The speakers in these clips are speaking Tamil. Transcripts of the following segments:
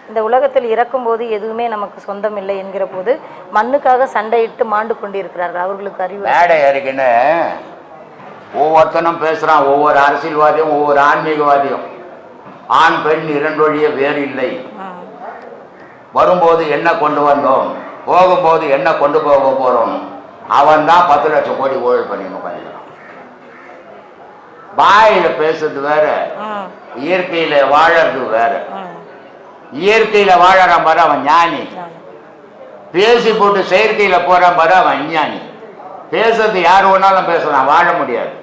இந்த உலகத்தில் இறக்கும்போது எதுவுமே நமக்கு சொந்தம் இல்லை என்கிற போது மண்ணுக்காக சண்டையிட்டு மாண்டு கொண்டிருக்கிறார்கள். அவர்களுக்கு அறிவு மேடை அறிக்கைன்னு ஒவ்வொருத்தனும் பேசுறான். ஒவ்வொரு அரசியல்வாதியும் ஒவ்வொரு ஆன்மீகவாதியும் ஆண் பெண் இரண்டு வழியே வேறு இல்லை. வரும்போது என்ன கொண்டு வந்தோம், போகும்போது என்ன கொண்டு போக போறோம். அவன் தான் 10 லட்சம் கோடி ஊழல் பண்ணிக்கணும் பண்ணிக்கிறான். வாயில பேசுறது வேற, இயற்கையில வாழறது வேற. இயற்கையில வாழறான் பாரு அவன் ஞானி, பேசி போட்டு செயற்கையில போறான் பாரு அவன் அஞ்ஞானி. பேசுறது யாரு வேணாலும் பேசுறான், வாழ முடியாது.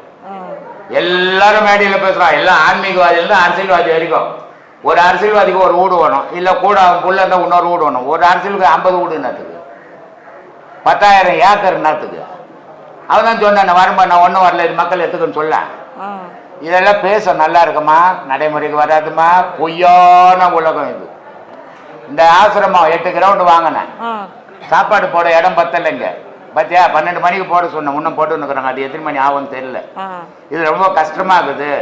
எல்லாரும் மேடையில பேசுறான். எல்லாம் ஆன்மீகவாதியில அரசியல்வாதி வரைக்கும். ஒரு அரசியல்வாதிக்கு ஒரு வீடு வேணும், இல்ல கூட அவன் புள்ள இருந்தா இன்னொரு வீடு வேணும். ஒரு அரசியலுக்கு 50 வீடு என்னத்துக்கு, 10,000 ஏக்கர் என்னத்துக்கு? அவன் தான் சொன்னான் வரும்பா, நான் ஒன்றும் வரல, இது மக்கள் எத்துக்குன்னு சொல்ல. இதெல்லாம் பேச நல்லா இருக்குமா, நடைமுறைக்கு வராதுமா. பொய்யான உலகம் இது. இந்த ஆசிரமம் 8 கிரவுண்டு வாங்கினேன், சாப்பாடு போட இடம் பத்தலைங்க. பத்தியா 12 மணிக்கு போட சொன்னேன், இன்னும் போட்டுன்னுக்குறாங்க. அது எத்தனை மணி ஆகும்னு தெரியல. இது ரொம்ப கஷ்டமா இருக்குது.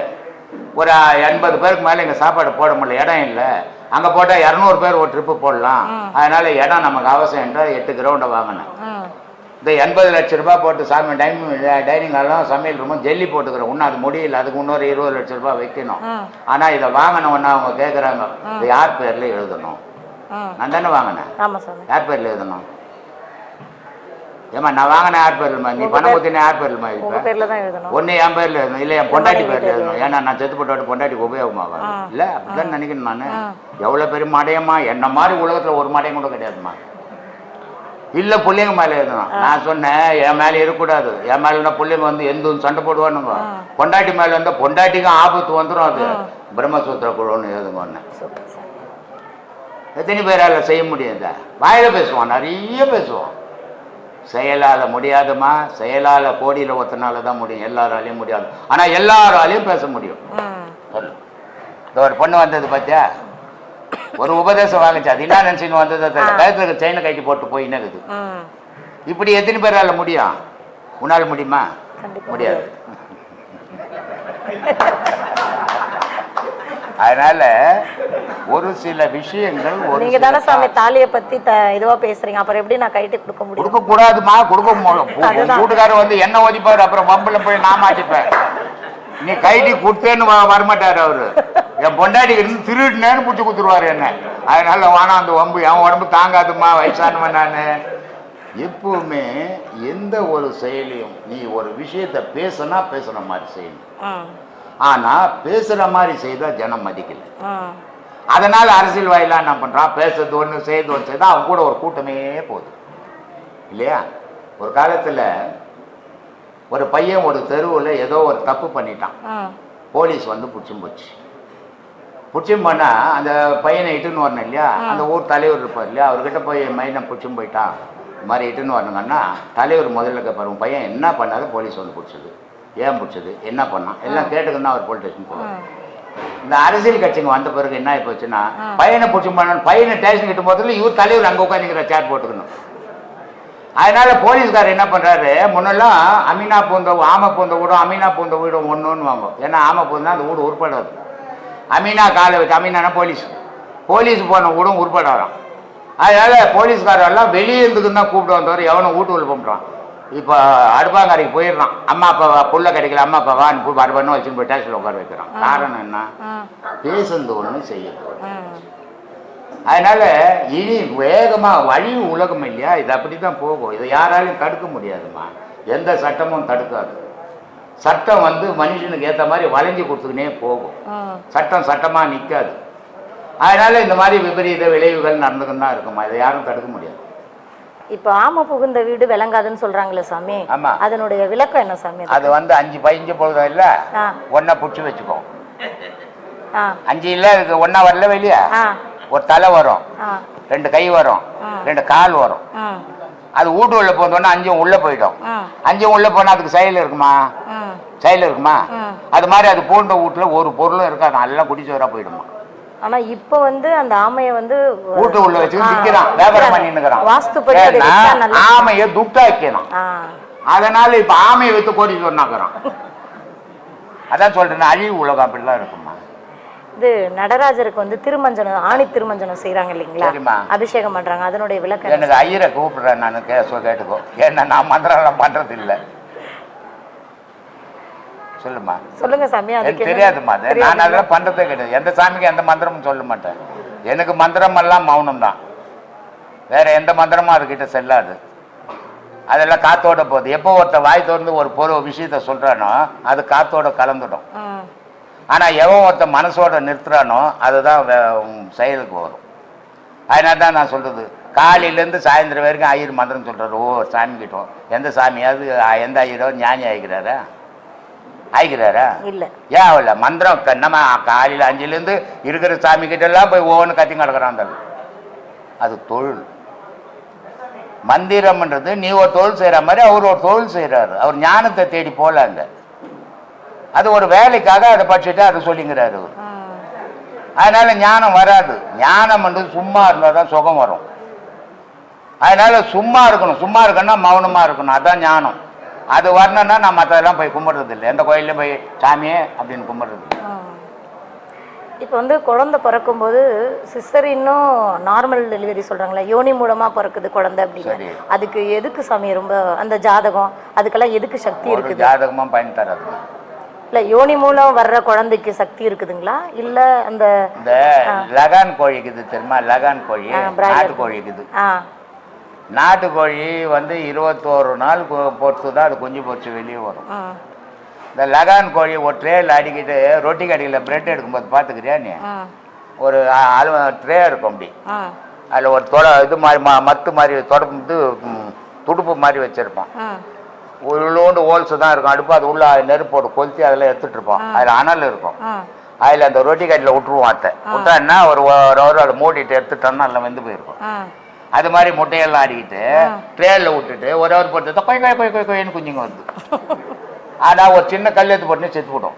ஒரு 80 பேருக்கு மேலே இங்கே சாப்பாடு போட முடியல, இடம் இல்லை. அங்கே போட்டால் 200 பேர் ஒரு ட்ரிப்பு போடலாம். அதனால இடம் நமக்கு அவசியம் என்ற 8 கிரவுண்டை வாங்கினேன். இந்த 80 லட்ச ரூபாய் போட்டு சாமி டைனிங் ஹாலும் சமையல் ரூமும் ஜெல்லி போட்டுக்கிறோம். இன்னும் அது முடியல, அதுக்கு இன்னொரு 20 லட்ச ரூபாய் வைக்கணும். ஆனால் இதை வாங்கினோன்னா அவங்க கேட்குறாங்க, இது யார் பேரில் எழுதணும்? நான் தானே வாங்கினேன், யார் பேரில் எழுதணும்? ஏமா நான் வாங்கின யார் பேர்லமா, நீ பணம் ஊற்றின யார் பேர்லமா? ஒன்று என் பேரில் எழுதணும், இல்லை என் பொண்டாட்டி பேரில் எழுதணும். ஏன்னா நான் செத்து போட்டு பொண்டாட்டிக்கு உபயோகமாகும். இல்லை அப்படிதான் நினைக்கணும். நான் எவ்வளோ பெரிய மடையம்மா, என்ன மாதிரி உலகத்தில் ஒரு மடையம் கூட கிடையாதுமா. இல்லை பிள்ளைங்க மேலே எழுதணும். நான் சொன்னேன் என் மேலே இருக்கக்கூடாது. என் மேலே பிள்ளைங்க வந்து எந்த சண்டை போடுவானுங்க. பொண்டாட்டி மேலே இருந்தால் பொண்டாட்டிக்கும் ஆபத்து வந்துடும். அது பிரம்மசூத்திர குழுன்னு எழுதுங்க. எத்தனை பேரால் செய்ய முடியாது? வாயில பேசுவான், நிறைய பேசுவான். செயலால் முடியாதுமா. செயலால் கோடியில் ஒத்தனால தான் முடியும், எல்லாராலையும் முடியாது. ஆனால் எல்லாராலையும் பேச முடியும். ஒரு பொண்ணு வந்தது பார்த்தியா, ஒரு உபதேசம் வாங்கிச்சு. அது என்ன நினைச்சுன்னு வந்ததை கழுத்துக்கு செயினை கட்டி போட்டு போய் என்னது. இப்படி எத்தனை பேரால முடியும்? உன்னால் முடியுமா? முடியாது. அதனால ஒரு சில விஷயங்கள் நீங்க தானே சாமி தாலியை பத்தி இதுவா பேசுறீங்க, அப்புறம் எப்படி நான் கைட்டு கொடுக்க முடியும்? கொடுக்க கூடாதுமா. கொடுக்க கூட்டுக்காரர் வந்து என்ன ஒதிப்பாரு, அப்புறம் வம்புல போய் நான் மாட்டிப்பேன். நீ கைட்டி கொடுத்தேன்னு வரமாட்டாரு அவரு. என் பொண்டாட்டி இருந்து திருடுனேன்னு பிடிச்சி கொடுத்துருவாரு என்ன. அதனால வானா அந்த வம்பு, என் உடம்பு தாங்காதுமா, வயசானவன் நான். எப்பவுமே எந்த ஒரு செயலையும் நீ ஒரு விஷயத்த பேசுன மாதிரி செய்யணும். ஆனா பேசுற மாதிரி செய்தா ஜனம் மதிக்கல. அதனால அரசியல் வாயிலா என்ன பண்றான், பேசுறது ஒண்ணு செய்து ஒன்று செய்தா அவன் கூட ஒரு கூட்டமே போகுது இல்லையா. ஒரு காலத்துல ஒரு பையன் ஒரு தெருவில் ஏதோ ஒரு தப்பு பண்ணிட்டான். போலீஸ் வந்து பிடிச்சும் போச்சு. பிடிச்சும் பண்ணா அந்த பையனை இட்டுன்னு வரணும் இல்லையா. அந்த ஊர் தலைவர் இருப்பார் இல்லையா, அவர்கிட்ட போய் மைனை பிடிச்சும் போயிட்டான், இது மாதிரி இட்டுன்னு வரணுங்கன்னா தலைவர் முதல்ல கேட்பாரு, பையன் என்ன பண்ணாது, போலீஸ் வந்து பிடிச்சது, ஏன் பிடிச்சது, என்ன பண்ணான், எல்லாம் கேட்டுக்குன்னா அவர் போலீஸ் ஸ்டேஷன் போவார். இந்த அரசியல் கட்சிங்க வந்த பிறகு என்ன ஆயிப்போச்சுன்னா, பையனை பிடிச்சும் பண்ணணும், பையனை ஸ்டேஷன் கிட்ட போகிறதுல இவர் தலைவர் அங்கே உட்காந்துக்கிற சேர் போட்டுக்கணும். அதனால போலீஸ்காரர் என்ன பண்றாரு, முன்னெல்லாம் அமீனா பூந்த ஆமை பூந்த வீடும் அமீனா பூந்த வீடும் ஒன்றுன்னு வாங்க. ஏன்னா ஆமை பூந்தா அந்த வீடு உருப்படாது. அமீனா காலை வச்சு, அமீனானா போலீஸ் போன வீடும் உருப்படாதான். அதனால போலீஸ்காரெல்லாம் வெளியே இருந்துக்குன்னு தான் கூப்பிட்டு வந்தவர், எவனும் வீட்டுக்குள்ள போட்டுறான். இப்போ அடுப்பாங்கரைக்கு போயிடுறான், அம்மா அப்பா புள்ள கிடைக்கல, அம்மா அப்பா வான்னு வரவன்னு வச்சுன்னு போய் டேக்ஸில் உட்கார வைக்கிறான். காரணம் என்ன, பேசுறது ஒன்று செய்யறது. அதனால இனி வேகமா வழி உலகம் இல்லையா, இது அப்படித்தான் போகும். இதை யாராலையும் தடுக்க முடியாதுமா, எந்த சட்டமும் தடுக்காது. சட்டம் வந்து மனுஷனுக்கு ஏற்ற மாதிரி வளைஞ்சு கொடுத்துக்கினே போகும். சட்டம் சட்டமா நிற்காது. அதனால இந்த மாதிரி விபரீத விளைவுகள் நடந்துக்கிட்டு தான் இருக்குமா, இதை யாரும் தடுக்க முடியாது. இப்ப ஆமை புகுந்த வீடு விளங்காதுன்னு சொல்றாங்களே சாமி, ஆமா, அதனுடைய விளக்கம் என்ன சாமி? அது வந்து 5 15 பொழுதும் இல்ல, ஒன்னா புடிச்சு வச்சுக்கோ. 5 இல்ல, இதுக்கு ஒன்னா வரல வெளியா, ஒரு தலை வரும், 2 கை வரும், 2 கால் வரும். அது வீட்டு உள்ள போனோன்னா 5 உள்ள போயிடும். 5 உள்ள போனா அதுக்கு செயல் இருக்குமா, செயல் இருக்குமா? அது மாதிரி அது பூண்ட வீட்டுல ஒரு பொருளும் இருக்காது, நல்லா குடிச்சவரா போயிடுமா. ஆனா இப்ப வந்து அந்த ஆமையை வந்து வீட்டு உள்ள வச்சு விற்கிறான், வியாபாரம் பண்ணிருக்கிறான். வாஸ்துப்படி ஆமையை துட்டா வைக்கணும். அதனால இப்ப ஆமையை வைத்து கோடி சொன்னாக்குறான். அதான் சொல்றேன், அழிவு உலகம் அப்படிலாம் இருக்குமா. இது நடராஜருக்கு வந்து திருமஞ்சனம் ஆணி திருமஞ்சனம் செய்யறாங்க இல்லைங்களா, சரிம்மா. அபிஷேகம் பண்றாங்க, அதனுடைய விளக்கம் எனக்கு ஐயரை கூப்பிடுறேன் நான் கேட்டுக்கோ. ஏன்னா நான் மந்திரம் பண்றது இல்லை. சொல்லுமா. சொல்லுங்க சாமி. எனக்கு தெரியாதுமா, அது நான் அதெல்லாம் பண்றதே கிடையாது. எந்த சாமிக்கு எந்த மந்திரமும் சொல்ல மாட்டேன். எனக்கு மந்திரம் எல்லாம் மௌனம் தான், வேற எந்த மந்திரமும் அதுக்கிட்ட செல்லாது. அதெல்லாம் காத்தோட போகுது. எப்போ ஒருத்த வாய் திறந்து ஒரு விஷயத்த சொல்றானோ அது காத்தோட கலந்துடும். ஆனா எவன் ஒருத்த மனசோட நிறுத்துறானோ அதுதான் செயலுக்கு வரும். அதனால தான் நான் சொல்றது, காலையிலேருந்து சாயந்தரம் வரைக்கும் ஐயர் மந்திரம் சொல்றாரு. ஓ சாமி கிட்டோம். எந்த சாமியாவது எந்த ஐயரோ ஞானி ஆகிக்கிறாரா இல்ல. ஏன் அவள மந்திரம் நம்ம காலையில் 5லேருந்து இருக்கிற சாமி கிட்ட எல்லாம் போய் ஒவ்வொன்று கத்தி கிடக்குறான். அது தொழில். மந்திரம்ன்றது நீ ஒரு தொழில் செய்யற மாதிரி அவர் ஒரு தொழில் செய்யறாரு. அவர் ஞானத்தை தேடி போலாங்க. அது ஒரு வேலைக்காக அதை படிச்சுட்டு அதை சொல்லிங்கிறாரு அவர். அதனால ஞானம் வராது. ஞானம்ன்றது சும்மா இருந்தால் தான் சுகம் வரும். அதனால சும்மா இருக்கணும். சும்மா இருக்கணும்னா மௌனமா இருக்கணும். அதான் ஞானம். அது வரணும்னா நான் மற்றதெல்லாம் போய் கும்பிட்றது இல்லை. எந்த கோயிலையும் போய் சாமியே அப்படின்னு கும்பிட்றது. இப்போ வந்து குழந்தை பிறக்கும்போது சிஸ்டர் இன்னும் நார்மல் டெலிவரி சொல்றாங்களா, யோனி மூலமா பிறக்குது குழந்தை அப்படின்னு. அதுக்கு எதுக்கு சாமி ரொம்ப அந்த ஜாதகம் அதுக்கெல்லாம் எதுக்கு சக்தி இருக்குது? ஜாதகமா பயன் தராது. இல்ல யோனி மூலம் வர்ற குழந்தைக்கு சக்தி இருக்குதுங்களா? இல்ல அந்த லகான் கோழி இருக்குது தெரியுமா? லகான் கோழி நாட்டுக்கோழி இருக்குது. நாட்டுக்கோழி வந்து 21 நாள் பொறுத்து தான் அது குஞ்சு பொறிச்சு வெளியே வரும். இந்த லகான் கோழி ஒரு ட்ரேயில் அடிக்கிட்டு ரொட்டி கடையில் பிரெட் எடுக்கும்போது பார்த்துக்கிறியா நீ? ஒரு ட்ரே இருக்கும் அப்படி, அதில் ஒரு இது மாதிரி மத்து மாதிரி தொடர்ந்து துடுப்பு மாதிரி வச்சுருப்பான். உள்ளோண்டு ஹோல்ஸ் தான் இருக்கும் அடுப்பு. அது உள்ள நெருப்போடு கொளுத்தி அதில் எடுத்துட்டு இருப்போம். அதில் அனல் இருக்கும். அதில் அந்த ரொட்டி கடையில் விட்டுருவோம். அத்தை விட்டான்னா ஒரு அதை மூடிட்டு எடுத்துட்டோம்னா அதில் வெந்து போயிருக்கும். அது மாதிரி முட்டையெல்லாம் ஆடிக்கிட்டு ட்ரேலில் விட்டுட்டு ஒரு ஹவர் போட்டு கொய்ன்னு குஞ்சுங்க வருது. ஆனால் ஒரு சின்ன கல் எடுத்து போட்டுன்னு செத்து போட்டோம்.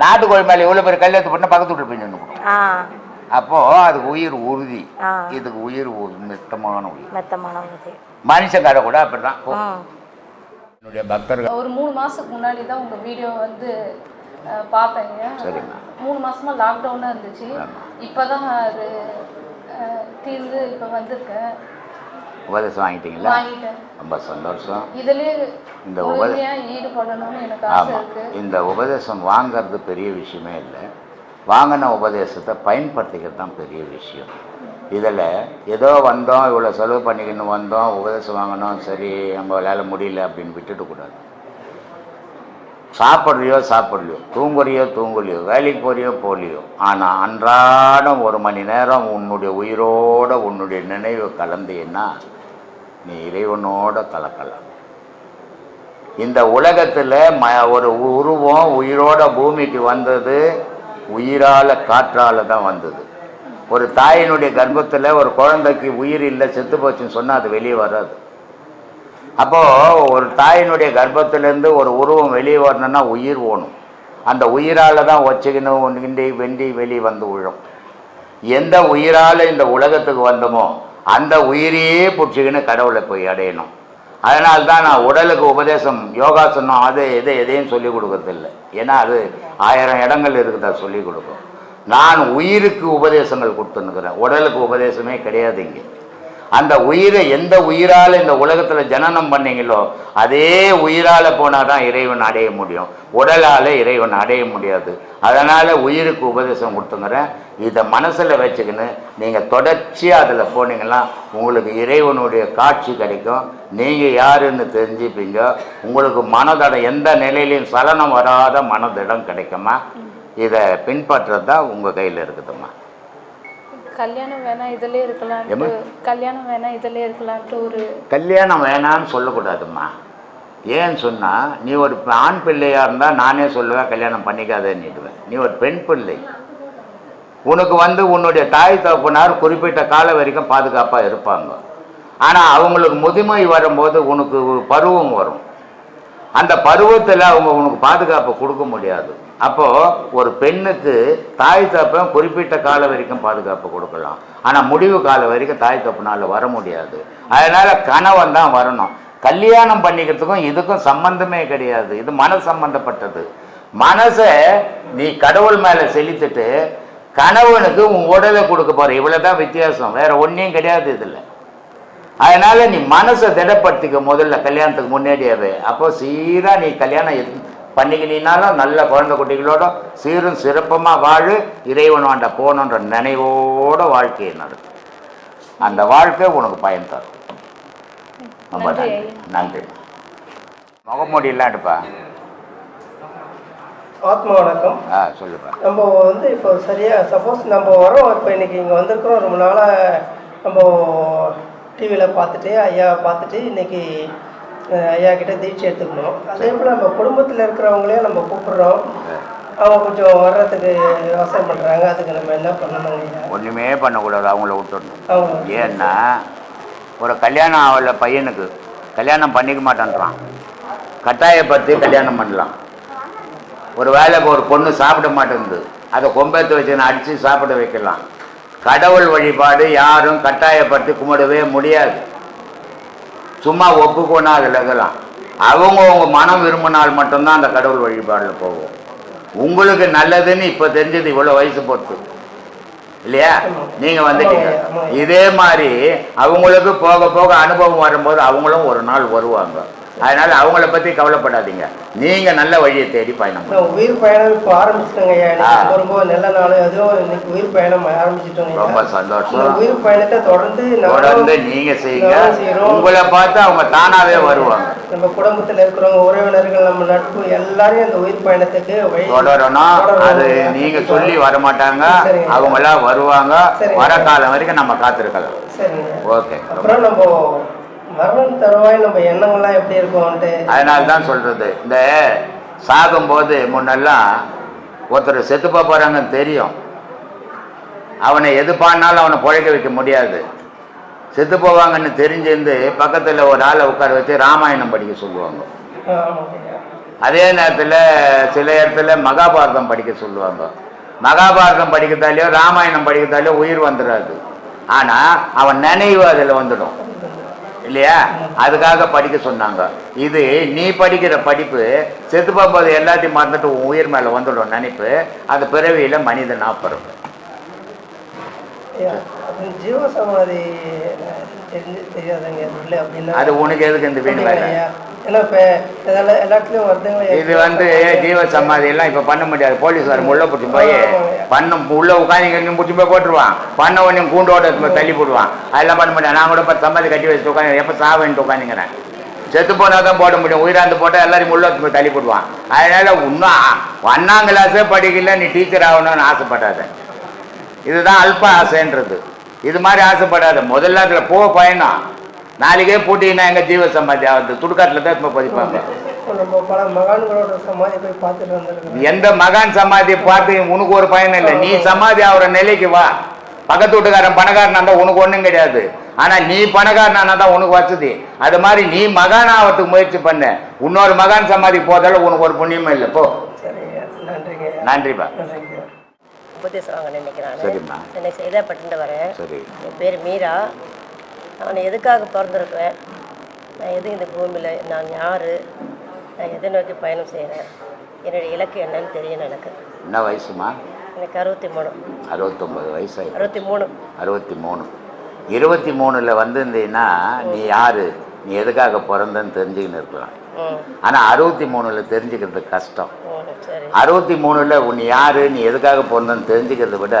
நாட்டுக்கோழி மேலே எவ்வளோ பேர் கல் எடுத்து போட்டுனா பக்கத்து வீட்டு போய் நின்று போட்டோம். அப்போ அதுக்கு உயிர் உறுதி. இதுக்கு உயிர் மெத்தமான உயிர். மனுஷன் கடை கூட அப்படிதான். என்னுடைய பக்தர்கள் ஒரு 3 மாசத்துக்கு முன்னாடி தான் உங்க வீடியோ வந்து பார்த்தேங்க. சரிங்க. 3 மாசமா லாக்டவுனாக இருந்துச்சு. இப்போதான் அது தீர்ந்து இப்போ வந்திருக்கேன். உபதேசம் வாங்கிட்டீங்களா? வாங்கிட்டேன். ரொம்ப சந்தோஷம். இதுலேயே இந்த ஈடுபடணும்னு எனக்கு ஆசை இருக்கு. இந்த உபதேசம் வாங்கிறது பெரிய விஷயமே இல்லை. வாங்கின உபதேசத்தை பயன்படுத்திக்கிறது தான் பெரிய விஷயம். இதில் ஏதோ வந்தோம், இவ்வளோ செலவு பண்ணிக்கின்னு வந்தோம், உபதேசம் வாங்கினோம், சரி நம்மளால் முடியல அப்படின்னு விட்டுடக்கூடாது. சாப்பிட்றியோ தூங்கலையோ வேலைக்கு போகலையோ ஆனால் அன்றாடம் 1 மணி நேரம் உன்னுடைய உயிரோட உன்னுடைய நினைவு கலந்தீன்னா நீ இறைவனோட கலக்கலாம். இந்த உலகத்தில் ஒரு உருவம் உயிரோட பூமிக்கு வந்தது உயிரால காற்றால தான் வந்தது. ஒரு தாயினுடைய கர்ப்பத்தில் ஒரு குழந்தைக்கு உயிர் இல்லை செத்து போச்சுன்னு சொன்னால் அது வெளியே வராது. அப்போது ஒரு தாயினுடைய கர்ப்பத்திலேருந்து ஒரு உருவம் வெளியே வரணும்னா உயிர் ஓணும். அந்த உயிரால் தான் வச்சுக்கணும் வெண்டி வெளியே வந்து விழும். எந்த உயிரால் இந்த உலகத்துக்கு வந்தோமோ அந்த உயிரையே பிடிச்சிக்கின்னு கடவுளை போய் அடையணும். அதனால்தான் நான் உடலுக்கு உபதேசம் யோகாசனம் எதையும் சொல்லிக் கொடுக்கறதில்லை. ஏன்னா அது 1000 இடங்கள் இருக்குது, அது சொல்லிக் கொடுக்கும். நான் உயிருக்கு உபதேசங்கள் கொடுத்துன்னுக்கிறேன், உடலுக்கு உபதேசமே கிடையாது இங்கே. அந்த உயிரை எந்த உயிரால் இந்த உலகத்தில் ஜனனம் பண்ணீங்களோ அதே உயிரால் போனால் தான் இறைவன் அடைய முடியும். உடலால் இறைவன் அடைய முடியாது. அதனால் உயிருக்கு உபதேசம் கொடுத்துங்கிறேன். இதை மனசில் வச்சுக்கின்னு நீங்கள் தொடர்ச்சியாக அதில் போனீங்கன்னா உங்களுக்கு இறைவனுடைய காட்சி கிடைக்கும். நீங்கள் யாருன்னு தெரிஞ்சுப்பீங்க. உங்களுக்கு மனதடம் எந்த நிலையிலையும் சலனம் வராத மனதிடம் கிடைக்குமா. இதை பின்பற்றது தான் உங்கள் கையில் இருக்குதும்மா. கல்யாணம் வேணாம் இதிலே இருக்கலான்ட்டு ஒரு கல்யாணம் வேணான்னு சொல்லக்கூடாதும்மா. ஏன்னு சொன்னால் நீ ஒரு ஆண் பிள்ளையாக இருந்தால் நானே சொல்லுவேன் கல்யாணம் பண்ணிக்காதேன்னுடுவேன். நீ ஒரு பெண் பிள்ளை. உனக்கு உன்னுடைய தாய் தகப்பனார் குறிப்பிட்ட காலம் வரைக்கும் பாதுகாப்பாக இருப்பாங்க. ஆனால் அவங்களுக்கு முதுமை வரும்போது உனக்கு பருவம் வரும். அந்த பருவத்தில் அவங்க உனக்கு பாதுகாப்பு கொடுக்க முடியாது. அப்போது ஒரு பெண்ணுக்கு தாய் தகப்பன் குறிப்பிட்ட காலம் வரைக்கும் பாதுகாப்பு கொடுக்கலாம். ஆனால் முடிவு காலம் வரைக்கும் தாய் தகப்பனால் வர முடியாது. அதனால் கணவன் தான் வரணும். கல்யாணம் பண்ணிக்கிறதுக்கும் இதுக்கும் சம்பந்தமே கிடையாது. இது மன சம்பந்தப்பட்டது. மனசை நீ கடவுள் மேலே செலுத்திட்டு கணவனுக்கு உன் உடலை கொடுக்க போற, இவ்வளவுதான் வித்தியாசம், வேற ஒன்றையும் கிடையாது இதுல. அதனால நீ மனசை திடப்படுத்திக்க முதல்ல கல்யாணத்துக்கு முன்னாடியாவே. அப்போ சீரா நீ கல்யாணம் பண்ணிக்கினாலும் நல்ல குழந்தை குட்டிகளோட சீரும் சிறப்பமா வாழு, இறைவனாண்ட போகணுன்ற நினைவோட வாழ்க்கையை நடக்கும். அந்த வாழ்க்கை உனக்கு பயன் தரும். ரொம்ப நன்றி. நன்றி. முகமூடி இல்லாண்டுப்பா. ஆத்மா வணக்கம். சொல்லுப்பா. நம்ம வந்து இப்போ சரியா சப்போஸ் நம்ம வரோம், இப்போ இன்னைக்கு இங்கே வந்திருக்கிறோம், ரொம்ப நாளாக நம்ம டிவியில் பார்த்துட்டு ஐயா பார்த்துட்டு இன்னைக்கு ஐயா கிட்ட தீட்சை எடுத்துக்கணும். அதே போல் நம்ம குடும்பத்தில் இருக்கிறவங்களையும் நம்ம கூப்பிடுறோம், அவங்க கொஞ்சம் வர்றதுக்கு யோசனை பண்ணுறாங்க. அதுக்கு நம்ம என்ன பண்ணணும்? ஒன்றுமே பண்ணக்கூடாது, அவங்கள விட்டுடணும். ஏன்னா ஒரு கல்யாணம் ஆகல பையனுக்கு கல்யாணம் பண்ணிக்க மாட்டேன்றான், கட்டாயப்படுத்தி கல்யாணம் பண்ணலாம். ஒரு வேலைக்கு ஒரு பொண்ணு சாப்பிட மாட்டேங்குது, அதை கொம்பேத்து வச்சு அடித்து சாப்பிட வைக்கலாம். கடவுள் வழிபாடு யாரும் கட்டாயப்படுத்தி கும்பிடவே முடியாது. சும்மா ஒப்புக்கொண்டா அதில் இருக்கலாம். அவங்க மனம் விரும்பினால் மட்டும்தான் அந்த கடவுள் வழிபாடில் போகும். உங்களுக்கு நல்லதுன்னு இப்போ தெரிஞ்சது இவ்வளோ வயசு பொறுத்து இல்லையா? நீங்கள் வந்துட்டீங்க. இதே மாதிரி அவங்களுக்கு போக போக அனுபவம் வரும்போது அவங்களும் ஒரு நாள் வருவாங்க. அதனால அவங்கள பற்றி கவலைப்படாதீங்க, நீங்கள் நல்ல வழியை தேடி பயணம். உயிர் பயணம் இப்போ ஆரம்பிச்சிட்டோங்க ஐயா. ரொம்ப நல்ல நாள், அதுவும் இன்னைக்கு உயிர் பயணம் ஆரம்பிச்சிட்டோம். ரொம்ப சந்தோஷம். உயிர் பயணத்தை தொடர்ந்து நீங்கள் செய்யுங்க. உங்களை பார்த்து அவங்க தானாகவே வருவாங்க. நம்ம குடும்பத்தில் இருக்கிறவங்க, உறவினர்கள், நம்ம நட்பு எல்லாரையும் அந்த உயிர் பயணத்துக்கு தொடரணும். அது நீங்கள் சொல்லி வரமாட்டாங்க, அவங்களாம் வருவாங்க. வர காலம் வரைக்கும் நம்ம காத்திருக்கலாம். சரிங்க. ஓகே. அப்புறம் நம்ம மரணம் தருவாய் நம்ம எண்ணங்கள்லாம் எப்படி இருக்கும்ட்டு அதனால தான் சொல்றது, இந்த சாகும்போது முன்னெல்லாம் ஒருத்தர் செத்து போறாங்கன்னு தெரியும், அவனை எது பாடினாலும் அவனை பிழைக்க வைக்க முடியாது. செத்து போவாங்கன்னு தெரிஞ்சிருந்து பக்கத்தில் ஒரு ஆளை உட்கார வச்சு ராமாயணம் படிக்க சொல்லுவாங்க. அதே நேரத்தில் சில இடத்துல மகாபாரதம் படிக்க சொல்லுவாங்க. மகாபாரதம் படிக்கிறதாலேயோ ராமாயணம் படிக்கிறதாலேயோ உயிர் வந்துடாது, ஆனால் அவன் நினைவு அதில் வந்துடும் இல்லையா? அதுக்காக படிக்க சொன்னாங்க. இது நீ படிக்கிற படிப்பு செத்து போகும்போது எல்லாத்தையும் மறந்துட்டு உன் உயிர் மேலே வந்துடும் நினைப்பு. அந்த பிறவியில் மனிதனா பிறப்பு. ஜீவசமாதி அது உனக்கு எதுக்கு இந்த வீண் வேலை? இது ஜீவ சமாதி எல்லாம் இப்ப பண்ண முடியாது. போலீஸ்காரன் உள்ள பிடிச்சி போய் உள்ள உட்காந்து பிடிச்சி போய் போட்டுருவான். பண்ண உடனே கூண்டோட தள்ளி போடுவான். அதெல்லாம் பண்ண முடியாது. நான் கூட இப்போ சமாதி கட்டி வச்சுட்டு உட்காந்து எப்போ சாவேன்ட்டு உட்காந்துங்கிறேன். செத்து போனால் தான் போட முடியும், உயிராந்து போட்டால் எல்லாரும் உள்ள போய் தள்ளி போடுவான். அதனால இன்னும் 1ஆம் கிளாஸே படிக்கல, நீ டீச்சர் ஆகணும்னு ஆசைப்படாத. இதுதான் அல்ப ஆசைன்றது. இது மாதிரி ஆசைப்படாத. முதல்ல அதில் பயணம். நாளைக்கே போட்டிங்கன்னா எங்க ஜீவ சமாதி ஆகுது, துடுக்காட்டில் தான் இப்போ பதிப்பாங்க. எந்த மகான் சமாதியை பார்த்து உனக்கு ஒரு பயணம் இல்லை. நீ சமாதி ஆகிற நிலைக்கு வா. பக்கத்து வீட்டுக்காரன் பணக்காரனா இருந்தால் உனக்கு ஒன்றும் கிடையாது, ஆனால் நீ பணக்காரனா தான் உனக்கு வசதி. அது மாதிரி நீ மகான் ஆகிறதுக்கு முயற்சி பண்ண. இன்னொரு மகான் சமாதி போதால உனக்கு ஒரு புண்ணியமும் இல்லை. போ. நன்றிப்பா. உபதேசம் வாங்க நினைக்கிறான். சரிம்மா. என்னை செய்தாப்பட்டு வரேன். சரி. என் பேர் மீரா. நான் எதுக்காக பிறந்திருக்கிறேன், நான் எது இந்த பூமியில், நான் யார், நான் எதை நோக்கி பயணம் செய்கிறேன், என்னுடைய இலக்கு என்னன்னு தெரியணும் எனக்கு. என்ன வயசுமா? எனக்கு 63. 69 வயசு. 63. 63. 23ல் வந்திருந்தீங்கன்னா நீ யாரு, நீ எதுக்காக பிறந்தன்னு தெரிஞ்சுக்கின்னு இருக்கலாம். ஆனால் 63ல் தெரிஞ்சுக்கிறது கஷ்டம். 63ல் உன் யாரு, நீ எதுக்காக பிறந்தன்னு தெரிஞ்சுக்கிறத விட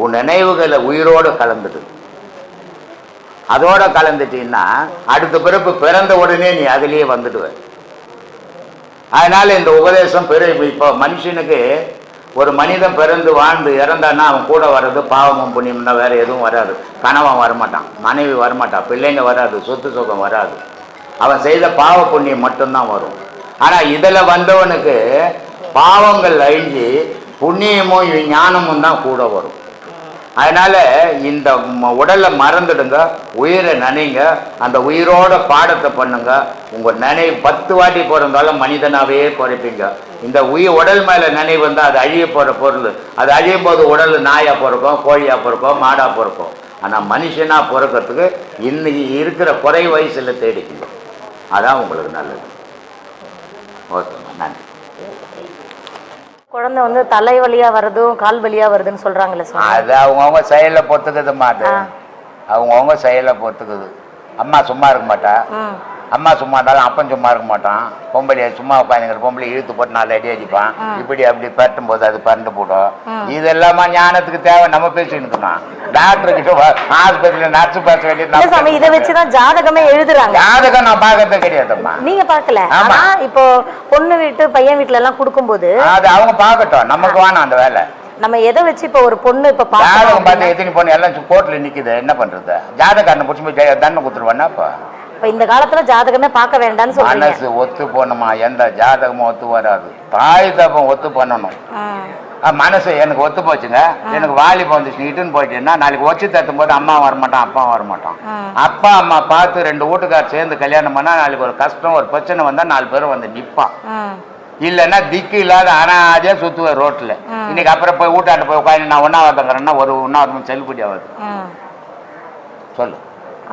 உன் நினைவுகளை உயிரோடு கலந்துடு. அதோட கலந்துட்டீங்கன்னா அடுத்த பிறப்பு பிறந்த உடனே நீ அதிலேயே வந்துடுவ. அதனால இந்த உபதேசம் இப்போ மனுஷனுக்கு ஒரு மனிதன் பிறந்து வாழ்ந்து இறந்தான்னா அவன் கூட வர்றது பாவமும் புண்ணியம்னா வேற எதுவும் வராது. கணவன் வரமாட்டான், மனைவி வரமாட்டான், பிள்ளைங்க வராது, சொத்து சுகம் வராது. அவன் செய்த பாவ புண்ணியம் மட்டும்தான் வரும். ஆனால் இதில் வந்தவனுக்கு பாவங்கள் அழிஞ்சு புண்ணியமும் ஞானமும் தான் கூட வரும். அதனால இந்த உடலை மறந்துடுங்க, உயிரை நினைங்க, அந்த உயிரோட பாடத்தை பண்ணுங்க. உங்க நினைவு 10 வாட்டி பிறந்தாலும் மனிதனாவே பிறப்பீங்க. இந்த உடல் மேல நினைவு வந்தால் அது அழிய போற பொருள். அது அழியும் போது உடல் நாயா பிறக்கும், கோழியா பிறக்கும், மாடா பிறக்கும். ஆனால் மனுஷனா பிறக்கிறதுக்கு இன்னைக்கு இருக்கிற குறை வயசுல தேடிக்குங்க. அதான் உங்களுக்கு நல்லது. ஓகே, நன்றி. குழந்தை வந்து தலை வலியா வருதும் கால் வலியா வருதுன்னு சொல்றாங்கல்ல சாமி. அது அவங்கவுங்க செயலை பொறுத்துக்குதுமா. அது அவங்கவுங்க செயலை பொறுத்துக்குது. அம்மா சும்மா இருக்க மாட்டா. அம்மா சும்மா இருந்தாலும் அப்பன் சும்மா இருக்க மாட்டான். பொம்பளைய சும்மா உட்காந்துங்கிற பொம்பளை இழுத்து போட்டு 4 அடி அடிப்பான். இப்படி அப்படி பரட்டும் போது அது பரண்டு போடும். இதெல்லாமா ஞானத்துக்கு தேவை. நம்ம பேசிட்டு இருக்கணும். டாக்டர் கிட்ட ஆஸ்பத்திரியில நர்ஸ் பேச வேண்டியது. இதை வச்சுதான் ஜாதகமே எழுதுறாங்க. ஜாதகம் நான் பாக்கிறதே கிடையாதும்மா. நீங்க பாக்கல. ஆனா இப்போ பொண்ணு வீட்டு பையன் வீட்டுல எல்லாம் கொடுக்கும்போது அது அவங்க பாக்கட்டும். நமக்கு வேணாம் அந்த வேலை. நம்ம எதை வச்சு இப்ப ஒரு பொண்ணு இப்ப ஜாதகம் பார்த்து எத்தனை பொண்ணு எல்லாம் கோர்ட்ல நிக்குது. என்ன பண்றது? ஜாதகாரனை பிடிச்சி போய் தண்டனை கொடுத்துருவானா? இப்ப இந்த காலத்துல ஜாதகமே பார்க்க வேண்டாம்னு சொல்றீங்க. மனசு ஒத்து போகணுமா? எந்த ஜாதகமும் ஒத்து வராது. தாய் தப்பம் ஒத்து பண்ணணும். மனசு எனக்கு ஒத்து போச்சுங்க, எனக்கு வாலிபம் வந்துச்சு இட்டுன்னு போயிட்டேன்னா நாளைக்கு வச்சு தட்டும் போது அம்மா வரமாட்டான், அப்பா வரமாட்டான். அப்பா அம்மா பார்த்து 2 வீட்டுக்கார் சேர்ந்து கல்யாணம் பண்ணா நாளைக்கு ஒரு கஷ்டம் ஒரு பிரச்சனை வந்தா 4 பேரும் வந்து நிற்பான். இல்லைன்னா திக்கு இல்லாத அனாதே சுத்துவேன் ரோட்ல. இன்னைக்கு அப்புறம் போய் வீட்டாண்டு போய் உட்காந்து நான் ஒன்னாவதுங்கிறேன்னா ஒரு ஒன்னாவது செல்லுபடி ஆகுது. சொல்லு.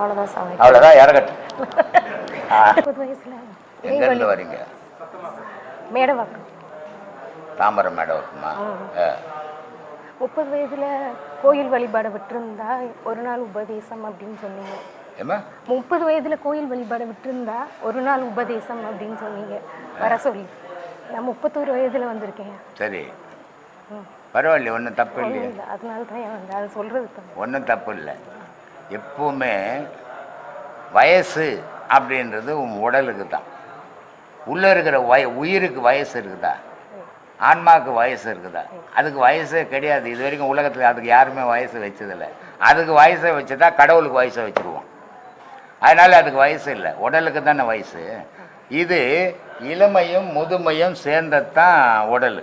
அவ்வளவுதான் இறகட்டு. 30 வயசுல எங்க இருந்து வரீங்க? மேடவாக்கம். தாமரை மேடவாக்கமா? 30 வயதுல கோயில் வழிபாட விட்டுருந்தா ஒரு நாள் உபதேசம் அப்படின்னு சொன்னீங்க. 30 வயதுல கோயில் வழிபாட விட்டுருந்தா ஒரு நாள் உபதேசம் அப்படின்னு சொன்னீங்க. வர சொல்லி நான் 31 வயதுல வந்திருக்கேன். சரி, பரவாயில்ல, ஒன்றும் தப்பு இல்லையா? அதனால தான் அதை சொல்றது ஒன்றும் தப்பு இல்லை. எப்பவுமே வயசு அப்படின்றது உடலுக்கு தான். உள்ளே இருக்கிற உயிருக்கு வயசு இருக்குதா? ஆன்மாவுக்கு வயசு இருக்குதா? அதுக்கு வயசே கிடையாது. இது வரைக்கும் உலகத்தில் அதுக்கு யாருமே வயசு வச்சதில்லை. அதுக்கு வயசை வச்சுதான் கடவுளுக்கு வயசை வச்சுருவோம். அதனால் அதுக்கு வயசு இல்லை, உடலுக்கு தானே வயசு. இது இளமையும் முதுமையும் சேர்ந்ததான் உடல்.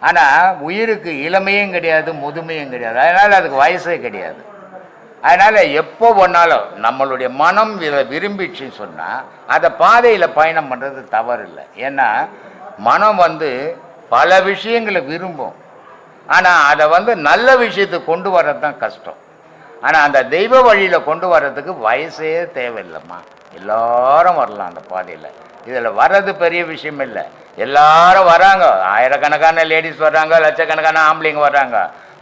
ஆனால் உயிருக்கு இளமையும் கிடையாது முதுமையும் கிடையாது. அதனால் அதுக்கு வயசே கிடையாது. அதனால் எப்போ ஒன்றாலும் நம்மளுடைய மனம் விரும்பிச்சுன்னு சொன்னால் அதை பாதையில் பயணம் பண்ணுறது தவறு இல்லை. ஏன்னா மனம் பல விஷயங்களை விரும்பும். ஆனால் அதை நல்ல விஷயத்துக்கு கொண்டு வர்றது தான் கஷ்டம். ஆனால் அந்த தெய்வ வழியில் கொண்டு வர்றதுக்கு வயசே தேவையில்லைம்மா. எல்லாரும் வரலாம் அந்த பாதையில். இதில் வர்றது பெரிய விஷயம் இல்லை. எல்லாரும் வராங்க, ஆயிரக்கணக்கான லேடிஸ் வர்றாங்க, லட்சக்கணக்கான ஆம்பளைங்க வர்றாங்க.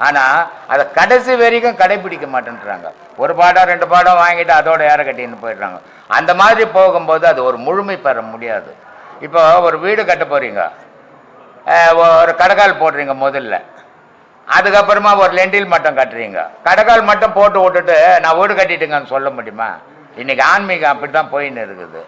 ஆனால் அதை கடைசி வரைக்கும் கடைபிடிக்க மாட்டேன்றாங்க. ஒரு பாடம் 2 பாடம் வாங்கிட்டு அதோட யாரை கட்டின்னு போயிடுறாங்க. அந்த மாதிரி போகும்போது அது ஒரு முழுமை பெற முடியாது. இப்போ ஒரு வீடு கட்ட போகிறீங்க, ஒரு கடைக்கால் போடுறீங்க முதல்ல, அதுக்கப்புறமா ஒரு லெண்டில் மட்டும் கட்டுறீங்க. கடைக்கால் மட்டும் போட்டு விட்டுட்டு நான் வீடு கட்டிட்டுங்கன்னு சொல்ல முடியுமா? இன்றைக்கி ஆன்மீகம் அப்படி தான் போயின்னு இருக்குது.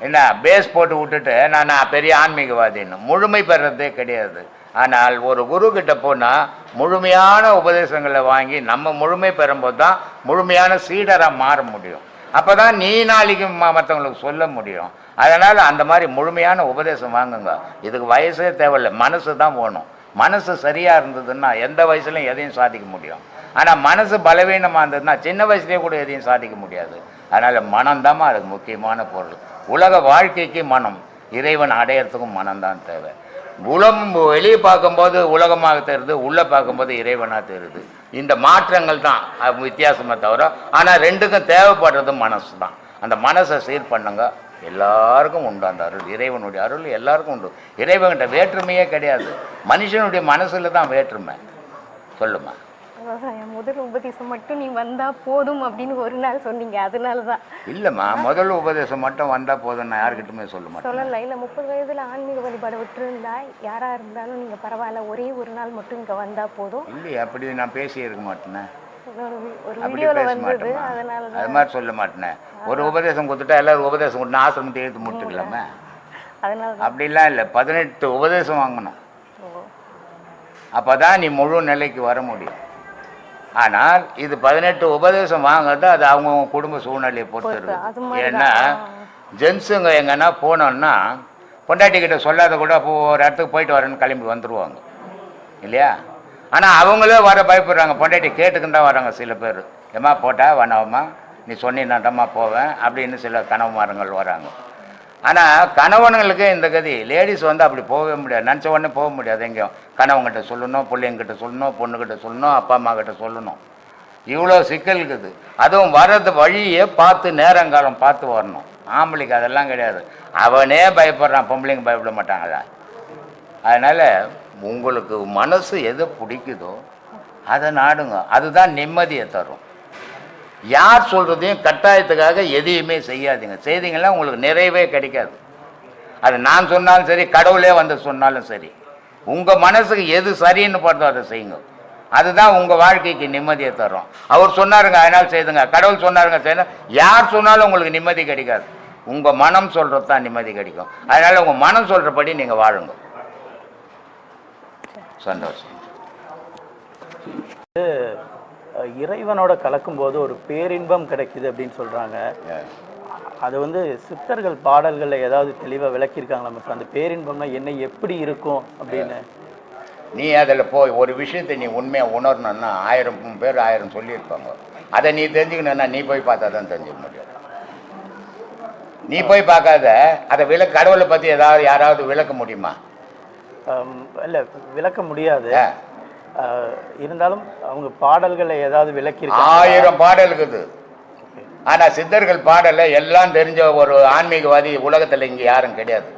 என்ன பேஸ் போட்டு விட்டுட்டு நான் பெரிய ஆன்மீகவாதின்னு முழுமை பெறதே கிடையாது. ஆனால் ஒரு குரு கிட்ட போனால் முழுமையான உபதேசங்களை வாங்கி நம்ம முழுமை பெறும்போது தான் முழுமையான சீடராக மாற முடியும். அப்போ தான் நீ நாளைக்கு மற்றவங்களுக்கு சொல்ல முடியும். அதனால் அந்த மாதிரி முழுமையான உபதேசம் வாங்குங்க. இதுக்கு வயசே தேவையில்லை, மனசு தான் வேணும். மனசு சரியாக இருந்ததுன்னா எந்த வயசுலையும் எதையும் சாதிக்க முடியும். ஆனால் மனசு பலவீனமாக இருந்ததுன்னா சின்ன வயசுலேயே கூட எதையும் சாதிக்க முடியாது. அதனால் மனம்தாம்மா அதுக்கு முக்கியமான பொருள். உலக வாழ்க்கைக்கு மனம், இறைவன் அடையிறதுக்கும் மனம்தான் தேவை. வெளியே பார்க்கும்போது உலகமாக தெரியுது, உள்ளே பார்க்கும்போது இறைவனாக தெரியுது. இந்த மாற்றங்கள் தான் வித்தியாசமாக தவிர, ஆனால் ரெண்டுக்கும் தேவைப்படுறது மனசு தான். அந்த மனசை சீர் பண்ணுங்க, எல்லாருக்கும் உண்டு அந்த அருள். இறைவனுடைய அருள் எல்லாருக்கும் உண்டு. இறைவன்கிட்ட வேற்றுமையே கிடையாது. மனுஷனுடைய மனசில் தான் வேற்றுமை. சொல்லுமா? என் முதல் உபதேசம் மட்டும் நீ வந்தா போதும் அப்படின்னு ஒரு நாள் சொன்னீங்க. அதனாலதான் இல்லம்மா, முதல் உபதேசம் மட்டும் வந்தா போதும் நான் யாருக்கிட்டுமே சொல்ல மாட்டேன். சொல்லல. இல்ல 30 வயதுல ஆன்மீக வழிபாடு விட்டுருந்தா யாரா இருந்தாலும் நீங்க பரவாயில்ல, ஒரே ஒரு நாள் மட்டும் இங்க வந்தா போதும். இல்லையே, அப்படி நான் பேசி இருக்க மாட்டேனே. ஒரு வீடியோல வந்தது, அதனால அது மாதிரி சொல்ல மாட்டேனே. ஒரு உபதேசம் கொடுத்துட்டா எல்லாரும் உபதேசம் கொடுத்து ஆசிரமத்தை எடுத்து முடிச்சுக்கலாமே. அதனால அப்படிலாம் இல்லை, 18 உபதேசம் வாங்கணும். அப்போதான் நீ முழு நிலைக்கு வர முடியும். ஆனால் இது 18 உபதேசம் வாங்குறது அது அவங்கவுங்க குடும்ப சூழ்நிலையை பொறுத்து இருக்குது. ஏன்னா ஜென்ஸுங்க எங்கன்னா போனோன்னா பொண்டாட்டிக்கிட்ட சொல்லாத கூட அப்போ ஒரு இடத்துக்கு போயிட்டு வரேன்னு கிளம்பி வந்துடுவாங்க இல்லையா? ஆனால் அவங்களே வர பயப்படுறாங்க. பொண்டாட்டி கேட்டுக்குன்னு தான் வராங்க சில பேர். ஏம்மா போட்டா வேணாமா, நீ சொன்னீன்னாட்டம்மா போவேன் அப்படின்னு சில கனவுமாரங்கள் வராங்க. ஆனால் கணவனுங்களுக்கு இந்த கதி. லேடிஸ் அப்படி போகவே முடியாது, நினச்ச உடனே போக முடியாது. எங்கேயும் கணவன்கிட்ட சொல்லணும், பிள்ளைங்கிட்ட சொல்லணும், பொண்ணுக்கிட்ட சொல்லணும், அப்பா அம்மா கிட்ட சொல்லணும். இவ்வளோ சிக்கல் இருக்குது. அதுவும் வர்றது வழியே பார்த்து நேரங்காலம் பார்த்து வரணும். ஆம்பளைக்கு அதெல்லாம் கிடையாது. அவனே பயப்படுறான், பொம்பளைங்க பயப்பட மாட்டாங்களா? அதனால் உங்களுக்கு மனசு எது பிடிக்குதோ அதை நாடுங்க. அதுதான் நிம்மதியை தரும். யார் சொல்கிறதையும் கட்டாயத்துக்காக எதையுமே செய்யாதீங்க. செய்தீங்கன்னா உங்களுக்கு நிறைவே கிடைக்காது. அது நான் சொன்னாலும் சரி, கடவுளே வந்து சொன்னாலும் சரி, உங்கள் மனசுக்கு எது சரின்னு பார்த்தோ அதை செய்யுங்க. அதுதான் உங்கள் வாழ்க்கைக்கு நிம்மதியை தரும். அவர் சொன்னாருங்க அதனால் செய்துங்க, கடவுள் சொன்னாருங்க செய்யணும், யார் சொன்னாலும் உங்களுக்கு நிம்மதி கிடைக்காது. உங்கள் மனம் சொல்கிறது தான் நிம்மதி கிடைக்கும். அதனால் உங்கள் மனம் சொல்கிறபடி நீங்கள் வாழுங்க. சந்தோஷம். இறைவனோட கலக்கும்போது ஒரு பேரின்பம் கிடைக்குது அப்படின்னு சொல்கிறாங்க. அது சித்தர்கள் பாடல்களில் ஏதாவது தெளிவாக விளக்கியிருக்காங்களா நமக்கு? அந்த பேரின்பம்னா என்ன, எப்படி இருக்கும் அப்படின்னு? நீ அதில் போய் ஒரு விஷயத்தை நீ உண்மையாக உணரணுன்னா 1000 பேர் 1000 சொல்லியிருப்பாங்க. அதை நீ தெரிஞ்சுக்கணுன்னா நீ போய் பார்த்தா தான் தெரிஞ்சுக்க முடியும். நீ போய் பார்க்காத அதை கடவுளை பற்றி ஏதாவது யாராவது விளக்க முடியுமா? இல்லை, விளக்க முடியாது. இருந்தாலும் அவங்க பாடல்களை ஏதாவது விளக்கியிருக்காங்க. 1000 பாடல் இருக்குது. ஆனால் சித்தர்கள் பாடலை எல்லாம் தெரிஞ்ச ஒரு ஆன்மீகவாதி உலகத்தில் இங்கே யாரும் கிடையாது.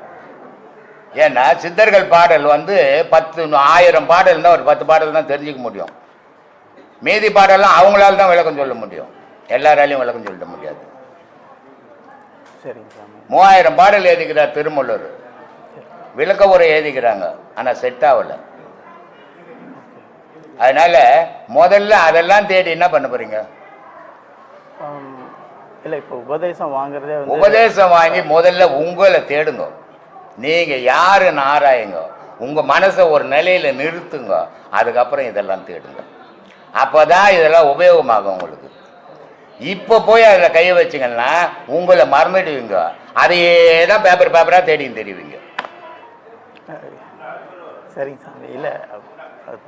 ஏன்னா சித்தர்கள் பாடல் 1000 பாடல்னா ஒரு 10 பாடல் தான் தெரிஞ்சிக்க முடியும். மீதி பாடலாம் அவங்களால தான் விளக்கம் சொல்ல முடியும், எல்லாராலையும் விளக்கம் சொல்ல முடியாது. சரிங்க சாமி. 3000 பாடல் எழுதிக்கிறார் திருமூலர், விளக்க உரை எழுதிக்கிறாங்க, ஆனால் செட் ஆகலை. அதனால முதல்ல அதெல்லாம் தேடி என்ன பண்ண போறீங்க? இல்லை, இப்போ உபதேசம் வாங்குறதே உபதேசம் வாங்கி முதல்ல உங்களை தேடுங்க. நீங்க யாருன்னு ஆராயுங்க, உங்க மனசை ஒரு நிலையில நிறுத்துங்க, அதுக்கப்புறம் இதெல்லாம் தேடுங்க. அப்பதான் இதெல்லாம் உபயோகமாகும் உங்களுக்கு. இப்போ போய் அதில் கையை வச்சிங்கன்னா உங்களை மறந்துடுவீங்க. அதையே தான் பேப்பரா தேடின்னு தெரிவிங்க. சரிங்க சாமி. இல்லை,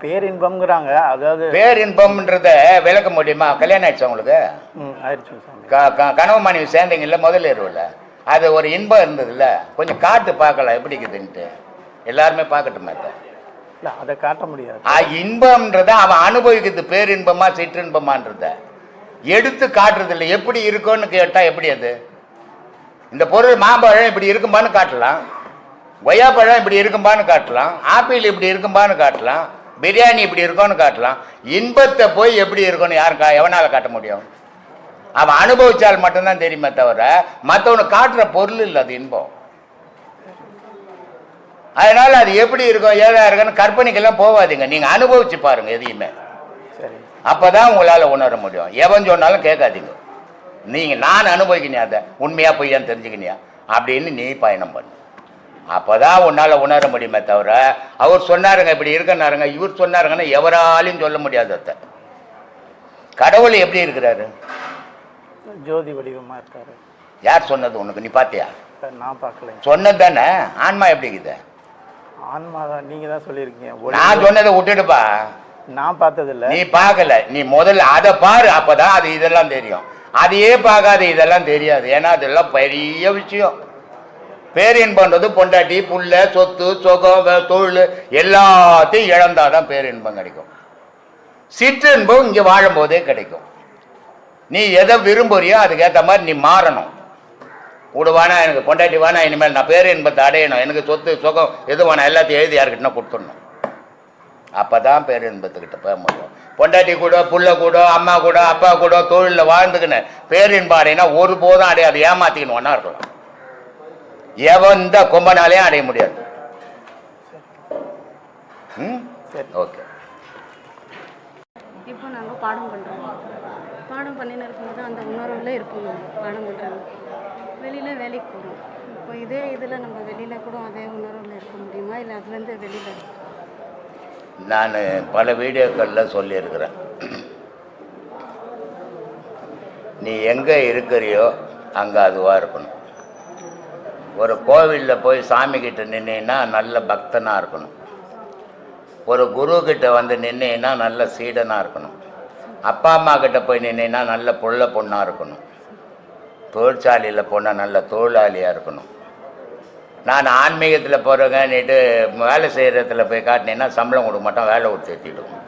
பேரின்பம்ங்கிறாங்க. அதாவது பேரின்பம்ன்றத விளக்க முடியுமா? கல்யாணம் ஆயிடுச்சு உங்களுக்கு? ஆயிடுச்சு சாமி. கனவு மனைவி சேர்ந்தீங்கல்ல முதல்ல இருவல, அது ஒரு இன்பம் இருந்ததுல்ல, கொஞ்சம் காட்டு பார்க்கலாம் எப்படி இருக்குதுன்ட்டு. எல்லாருமே பார்க்கட்டுமா? இல்லை, அதை காட்ட முடியாது. இன்பம்ன்றத அவன் அனுபவிக்கிறது பேரின்பமா சிற்றின்பமான்றத எடுத்து காட்டுறது இல்லை. எப்படி இருக்கும்னு கேட்டா எப்படி அது? இந்த பொருள் மாம்பழம் இப்படி இருக்கும்பான்னு காட்டலாம், கொய்யாப்பழம் இப்படி இருக்கும்பான்னு காட்டலாம், ஆப்பிள் இப்படி இருக்கும்பான்னு காட்டலாம், பிரியாணி இப்படி இருக்கும்னு காட்டலாம். இன்பத்தை போய் எப்படி இருக்கும்னு யாரும் எவனால காட்ட முடியும்? அவன் அனுபவிச்சால் மட்டும்தான் தெரியுமே தவிர மற்றவனுக்கு காட்டுற பொருள் இல்லை அது இன்பம். அதனால அது எப்படி இருக்கும் ஏதா இருக்குன்னு கற்பனைக்கெல்லாம் போகாதீங்க. நீங்க அனுபவிச்சு பாருங்க எதையுமே, அப்பதான் உங்களால உணர முடியும். எவன் சொன்னாலும் கேட்காதீங்க. நீங்க நான் அனுபவிக்கணியா, அதை உண்மையா பொய்யான்னு தெரிஞ்சுக்கினியா அப்படின்னு நீ பயணம் பண்ணு. அப்பதான் உன்னால உணர முடியுமே தவிர அவர் சொன்னாருங்க இப்படி இருக்கனாருங்க இவர் சொன்னாருங்கன்னா எவராலையும் சொல்ல முடியாது. அத்தை கடவுள் எப்படி இருக்கிறாரு? ஜோதி வடிவமா இருக்காரு. யார் சொன்னது உனக்கு? நீ பாத்தியா? நான் பார்க்கல. சொன்னது தானே. ஆன்மா எப்படி இருக்குது? ஆன்மா தான் நீங்க தான் சொல்லியிருக்கீங்க. நான் சொன்னதை விட்டுடுப்பா. நான் பார்த்ததில்ல. நீ பார்க்கல. நீ முதல்ல அதை பாரு, அப்பதான் அது இதெல்லாம் தெரியும். அதையே பார்க்காத இதெல்லாம் தெரியாது. ஏன்னா அதெல்லாம் பெரிய விஷயம். பேரின்பன்றது பொண்டாட்டி புள்ள சொத்து சொகம் தொழில் எல்லாத்தையும் இழந்தாதான் பேரின்பம் கிடைக்கும். சிற்றின்பம் இங்க வாழும் போதே கிடைக்கும். நீ எதை விரும்புறியோ அதுக்கேற்ற மாதிரி நீ மாறணும். விடுவானா எனக்கு பொண்டாட்டி வானா, இனிமேல் நான் பேரின்பத்தை அடையணும், எனக்கு சொத்து சுகம் எது வேணா எல்லாத்தையும் எழுதி யாருக்கிட்ட கொடுத்துடணும். அப்பதான் பேரின்பத்துக்கிட்ட போக முடியும். பொண்டாட்டி கூட புள்ள கூட அம்மா கூட அப்பா கூட தொழிலில் வாழ்ந்துக்கின்னு பேரின்பம் அடையினா ஒருபோதும் அடையாது. ஏமாத்திக்கணும் ஒன்னா இருக்கலாம். எவந்த கொம்பனாலையும் அடைய முடியாது. ஓகே. இப்போ நாங்கள் பாடம் பண்ணுறோம். பாடம் பண்ணின்னு இருக்கும்போது அந்த உணர்வில் இருப்போம். பாடம் பண்ணுறாங்க, வெளியில் வேலைக்கு போகிறோம். இப்போ இதே இதில் நம்ம வெளியில் கூட அதே உணர்வில் இருக்க முடியுமா, இல்லை அதுலேருந்து வெளியில்? நான் பல வீடியோக்களில் சொல்லியிருக்கிறேன். நீ எங்கே இருக்கிறியோ அங்கே அதுவாக இருக்கணும். ஒரு கோவிலில் போய் சாமிக்கிட்ட நின்னீன்னா நல்ல பக்தனாக இருக்கணும். ஒரு குரு கிட்ட வந்து நின்னீன்னா நல்ல சீடனாக இருக்கணும். அப்பா அம்மா கிட்ட போய் நின்னீன்னா நல்ல புள்ள பொண்ணாக இருக்கணும். தொழிற்சாலையில் போனால் நல்ல தொழிலாளியாக இருக்கணும். நான் ஆன்மீகத்தில் போகிறேங்கன்னுட்டு வேலை செய்கிறதுல போய் காட்டினீங்கன்னா சம்பளம் கொடுக்க மாட்டோம், வேலை கொடுத்து ஏற்றிடுவோம்.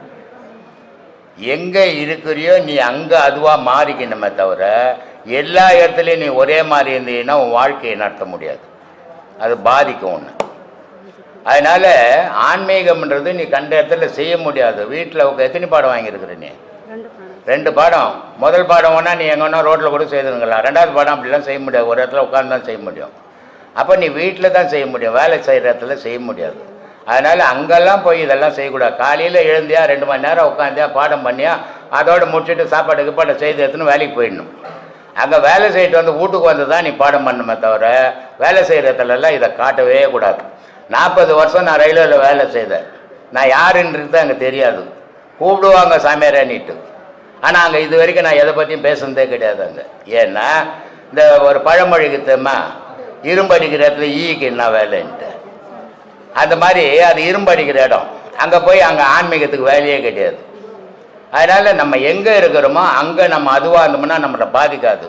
எங்கே இருக்கிறியோ நீ அங்கே அதுவாக மாறிக்கணுமே தவிர எல்லா இடத்துலையும் நீ ஒரே மாதிரி இருந்தீங்கன்னா உன் வாழ்க்கையை நடத்த முடியாது. அது பாதிக்கும் ஒன்று. அதனால ஆன்மீகம்ன்றது நீ கண்ட இடத்துல செய்ய முடியாது. வீட்டில் எத்தனை பாடம் வாங்கியிருக்கிற நீ? 2 பாடம். முதல் பாடம் ஒன்றா நீ எங்கன்னா ரோட்டில் கூட செய்துங்களா. 2வது பாடம் அப்படிலாம் செய்ய முடியாது, ஒரு இடத்துல உட்காந்து தான் செய்ய முடியும். அப்போ நீ வீட்டில் தான் செய்ய முடியும், வேலை செய்கிற இடத்துல செய்ய முடியாது. அதனால் அங்கெல்லாம் போய் இதெல்லாம் செய்யக்கூடாது. காலையில் எழுந்தியா 2 மணி நேரம் உட்காந்தியா பாடம் பண்ணியா அதோடு முடிச்சுட்டு சாப்பாடு கிப்பாட்டை செய்து எடுத்துன்னு வேலைக்கு போயிடணும். அங்கே வேலை செய்யிட்டு வந்து வீட்டுக்கு வந்து தான் நீ பாடம் பண்ணணுமே தவிர வேலை செய்கிற இடத்துலலாம் இதை காட்டவே கூடாது. 40 வருஷம் நான் ரயில்வேல வேலை செய்தேன். நான் யாருன்றது தான் அங்கே தெரியாது. கூப்பிடுவாங்க சாமியாரன்னிட்டு. ஆனால் அங்கே இது வரைக்கும் நான் எதை பற்றியும் பேசுனதே கிடையாது அங்கே. ஏன்னா இந்த ஒரு பழமொழிக்கு தெரியுமா, இரும்பு அடிக்கிற இடத்துல ஈக்கு என்ன வேலைன்ட்டு. அந்த மாதிரி அது இரும்பு அடிக்கிற இடம். அங்கே போய் அங்கே ஆன்மீகத்துக்கு வேலையே கிடையாது. அதனால் நம்ம எங்கே இருக்கிறோமோ அங்கே நம்ம அதுவாக இருந்தோம்னா நம்மளை பாதிக்காது.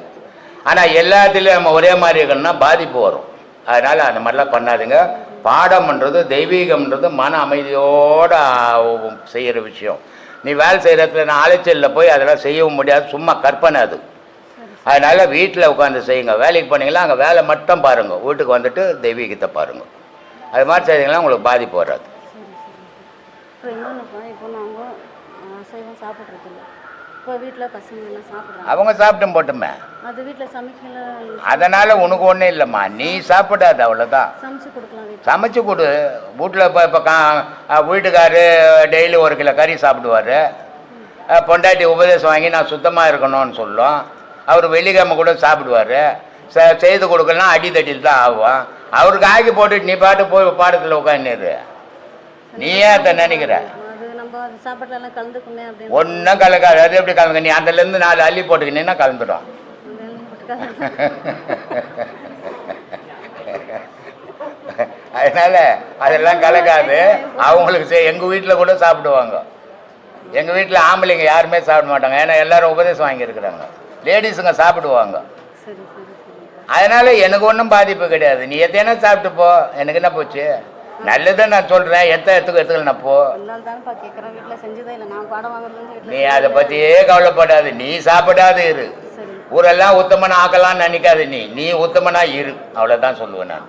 ஆனால் எல்லாத்துலேயும் நம்ம ஒரே மாதிரி இருக்கணும்னா பாதிப்பு வரும். அதனால் அந்த மாதிரிலாம் பண்ணாதுங்க. பாடம்ன்றது தெய்வீகம்ன்றது மன அமைதியோடு செய்கிற விஷயம். நீ வேலை செய்கிற இடத்துல நான் அலைச்சலில் போய் அதெல்லாம் செய்யவும் முடியாது, சும்மா கற்பனை அது. அதனால் வீட்டில் உட்காந்து செய்யுங்க. வேலைக்கு போனீங்களா அங்கே வேலை மட்டும் பாருங்கள், வீட்டுக்கு வந்துட்டு தெய்வீகத்தை பாருங்கள். அது மாதிரி செய்தீங்கன்னா உங்களுக்கு பாதிப்பு வராது. இப்போ இன்னொன்றுப்பா, இப்போ நாங்கள் அசைவம் சாப்பிட்றதில்ல. இப்போ வீட்டில் பசங்க சாப்பிட்றாங்க, அவங்க சாப்பிட்டும் போட்டுமே, அது வீட்டில் சமைக்கல. அதனால் உனக்கு ஒன்றும் இல்லைம்மா, நீ சாப்பிடாது அவ்வளோதான். சமைச்சு கொடுக்கலாம், சமைச்சு கொடு. வீட்டில் இப்போ வீட்டுக்காரு டெய்லி 1 கிலோ கறி சாப்பிடுவார். பொண்டாட்டி உபதேசம் வாங்கி நான் சுத்தமாக இருக்கணும்னு சொல்லும். அவர் வெள்ளிக்கிழமை கூட சாப்பிடுவார். செய்து கொடுக்கலாம், அடி தட்டில் தான் ஆகும். அவருக்கு ஆக்கி போட்டுட்டு நீ பாட்டு போய் பாடத்தில் உட்காந்துரு. நீ ஏன் அதை நினைக்கிற? அது நம்ம அது சாப்பாட்டுலாம் கலந்துக்குமே அப்படின்னு. ஒன்றும் கலக்காது. அது எப்படி கலந்துக்க? நீ அதுலேருந்து 4 அள்ளி போட்டுக்கினீன்னா கலந்துடும். அதனால அதெல்லாம் கலக்காது. அவங்களுக்கு எங்கள் வீட்டில் கூட சாப்பிடுவாங்க. எங்கள் வீட்டில் ஆம்பளைங்க யாருமே சாப்பிட மாட்டாங்க. ஏன்னா எல்லாரும் உபதேசம் வாங்கியிருக்கிறாங்க. லேடிஸுங்க சாப்பிடுவாங்க. அதனால எனக்கு ஒன்றும் பாதிப்பு கிடையாது. நீ எத்தனை சாப்பிட்டு போ, எனக்கு என்ன போச்சு? நல்லதான் நான் சொல்கிறேன். எடுத்துக்கல போ. நீ அதை பற்றியே கவலைப்படாது. நீ சாப்பிடாது இரு. ஊரெல்லாம் உத்தமனா ஆக்கலாம்னு நினைக்காது. நீ உத்தமனா இரு, அவ்வளோதான் சொல்லுவேன் நான்.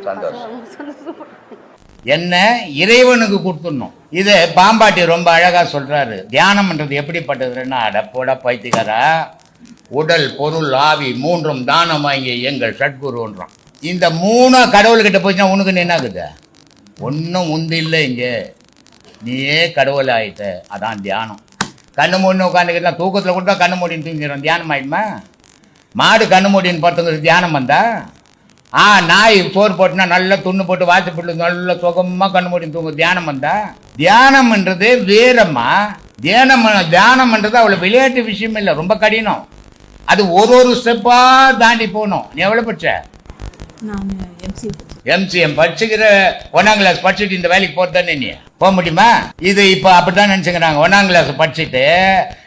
சந்தோஷம். என்ன இறைவனுக்கு கொடுத்துடணும். இதை பாம்பாட்டி ரொம்ப அழகா சொல்றாரு. தியானம்ன்றது எப்படிப்பட்டதுன்னா, அடப்போட பைத்தியக்காரா, உடல் பொருள் ஆவி 3ம் தானம் வாங்கி எங்கள் சட்குருன்றான். இந்த 3 கடவுள்கிட்ட போச்சுன்னா உனக்கு என்னாகுது? ஒன்றும் உந்து இல்லை. இங்கே நீயே கடவுள் ஆயிட்ட. அதான் தியானம். கண்ணு மூடின்னு உட்காந்துக்கிட்டா தூக்கத்தில் கூட கண்ணு மூடின்னு தூங்கிடுறோம். தியானம் ஆயிடுமா? மாடு கண்ணு மூடின்னு பார்த்தவங்க தியானம் வந்தா? நாய் சோறு போட்டுனா நல்லா துண்ணு போட்டு வாசி போட்டு நல்லா சுகமாக கண்ணு மூடின்னு தூங்க தியானம் வந்தா? தியானம்ன்றது வேறம்மா. தியானம்ன்றது அவ்வளோ விளையாட்டு விஷயம் இல்லை, ரொம்ப கடினம். அது ஒரு ஸ்டெப்பாக தாண்டி போகணும். நீ எவ்வளோ படிச்ச? எம்சிஎம் படிச்சுக்கிற 1ஆம் கிளாஸ் படிச்சுட்டு இந்த வேலைக்கு போகிறதானே நீ போக முடியுமா? இது இப்போ அப்படித்தான் நினச்சிக்கிறாங்க. 1ஆம் கிளாஸ் படிச்சுட்டு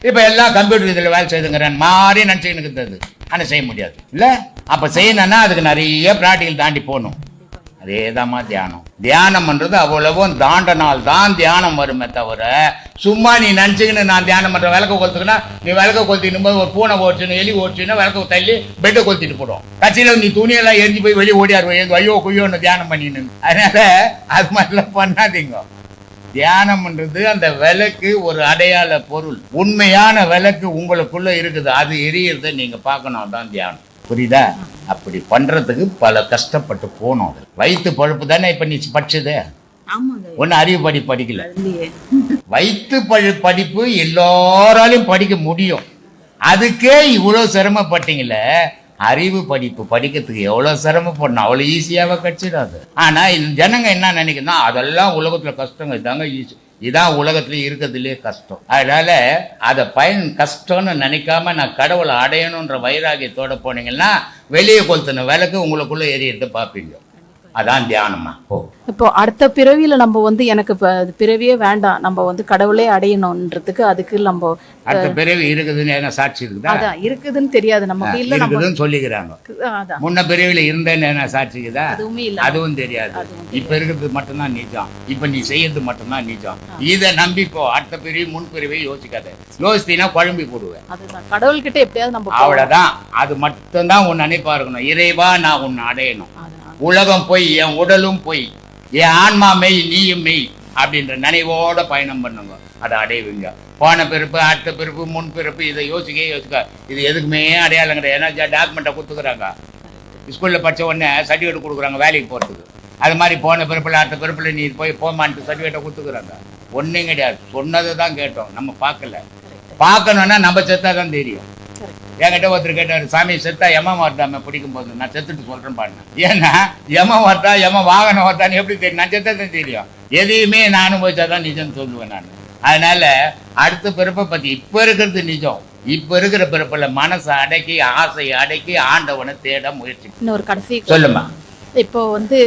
இப்போ எல்லாம் கம்ப்யூட்டர் இதில் வேலை செய்துங்கிறான் மாதிரி நினச்சிக்கிட்டு இருக்கிறது. ஆனால் செய்ய முடியாது இல்லை. அப்போ செய்யணும்னா அதுக்கு நிறைய ப்ராக்டிக்கல் தாண்டி போகணும். அதே தான்மா தியானம். தியானம்ன்றது அவ்வளவும் தாண்டனால் தான் தியானம் வருமே தவிர சும்மா நீ நினச்சிக்கின்னு நான் தியானம் பண்ணுற விளக்க கொளுத்துக்குன்னா நீ விளக்க கொளுத்திக்கும் போது ஒரு பூனை ஓடிச்சுன்னு எலி ஓடிச்சுன்னா விளக்க தள்ளி பெட்டை கொளுத்திட்டு போடும். கட்சியில் நீ துணியெல்லாம் எரிஞ்சு போய் வெளியே ஓடியாருவோம். ஐயோ குய்யோன்னு தியானம் பண்ணின்னு. அதனால அது மாதிரிலாம் பண்ணாதீங்க. தியானம்ன்றது அந்த விளக்கு ஒரு அடையாள பொருள். உண்மையான விளக்கு உங்களுக்குள்ள இருக்குது, அது எரியறதை நீங்க பார்க்கணும். அதான் தியானம். புரியுதா? அப்படி பண்றதுக்கு பல கஷ்டப்பட்டு போனோம். வயிற்று பழுப்பு தானே இப்ப நீ படிச்சது. ஒன்னு அறிவு படிக்கல. வயிற்று படிப்பு எல்லாராலையும் படிக்க முடியும். அதுக்கே இவ்வளவு சிரமப்பட்டீங்களே. அறிவு படிப்பு படிக்கிறதுக்கு எவ்வளோ சிரமப்படணும், அவ்வளோ ஈஸியாகவே கிடச்சிடாது. ஆனால் ஜனங்க என்ன நினைக்கிறதுனா அதெல்லாம் உலகத்தில் கஷ்டங்க, இதாங்க ஈஸி, இதான் உலகத்துலேயே இருக்கிறதுலே கஷ்டம். அதனால் அதை கஷ்டம்னு நினைக்காம நான் கடவுளை அடையணுன்ற வைராகியத்தோடு போனீங்கன்னா வெளியே கொளுத்தின விளக்கு உங்களுக்குள்ளே எரியறதை பார்ப்பீங்க. அதான் தியானமா. இப்போ அடுத்த பிறவியில நம்ம எனக்கு பிறவியே வேண்டாம், நம்ம கடவுளே அடையணும்ன்றதுக்கு அதுக்கு நம்ம அடுத்த பிறவி இருக்குதுன்னு சாட்சி இருக்குதா? அதான் இருக்குதுன்னு தெரியாது நமக்கு. இல்ல இருக்குதுன்னு சொல்லிக்கிறாங்க. முன்ன பிறவியில இருந்தேன்னு என்ன சாட்சிக்குதா? அதுவும் தெரியாது. இப்ப இருக்கிறது மட்டும்தான் நிஜம். இப்ப நீ செய்யறது மட்டும்தான் நிஜம். இதை நம்பிப்போ. அடுத்த பிறவி முன் பிறவி யோசிக்காத. யோசித்தீங்கன்னா குழம்பி போடுவேன். அதுதான் கடவுள்கிட்ட எப்படியாவது நம்ம அவ்வளவுதான். அது மட்டும்தான் உன் நினைப்பா இருக்கணும். இறைவா நான் உன்னை அடையணும். உலகம் போய் என் உடலும் போய் என் ஆன்மா மெய் நீயும் மெய் அப்படின்ற நினைவோட பயணம் பண்ணுங்க, அதை அடைவீங்க. போன பிறப்பு, அடுத்த பிறப்பு, முன் பிறப்பு இதை யோசிக்க இது எதுக்குமே அடையாளம் கிடையாது. ஏன்னா டாக்குமெண்ட்டை கொடுத்துக்குறாங்க, ஸ்கூலில் படித்த உடனே சர்டிஃபிகேட் கொடுக்குறாங்க வேலைக்கு போகிறதுக்கு. அது மாதிரி போன பிறப்பில் அடுத்த பிறப்பில் நீ போய் போமான்ட்டு சர்டிஃபிகேட்டை கொடுத்துக்குறாங்க. ஒன்றும் கிடையாது, சொன்னதை தான் கேட்டோம், நம்ம பார்க்கல. பார்க்கணுன்னா நம்ம செத்தா தான் தெரியும். என்கிட்ட ஒருத்தர் கேட்டார், சாமி செத்தா எம வார்த்தாம பிடிக்கும் போது நான் செத்துட்டு சொல்கிறேன் பாருங்க. ஏன்னா எம வார்த்தா வாகனம் வார்த்தான்னு எப்படி தெரியும்? நான் செத்தா தான் தெரியும். எதையுமே நான் அனுபவிச்சா தான் நிஜம் சொல்லுவேன் நான். அதனால அடுத்த பிறப்பை பற்றி இப்போ இருக்கிறது நிஜம். இப்போ இருக்கிற பிறப்பில் மனசை அடக்கி ஆசையை அடக்கி ஆண்டவனை தேட முயற்சி. இன்னொரு கடைசி சொல்லுமா. இப்போ வந்து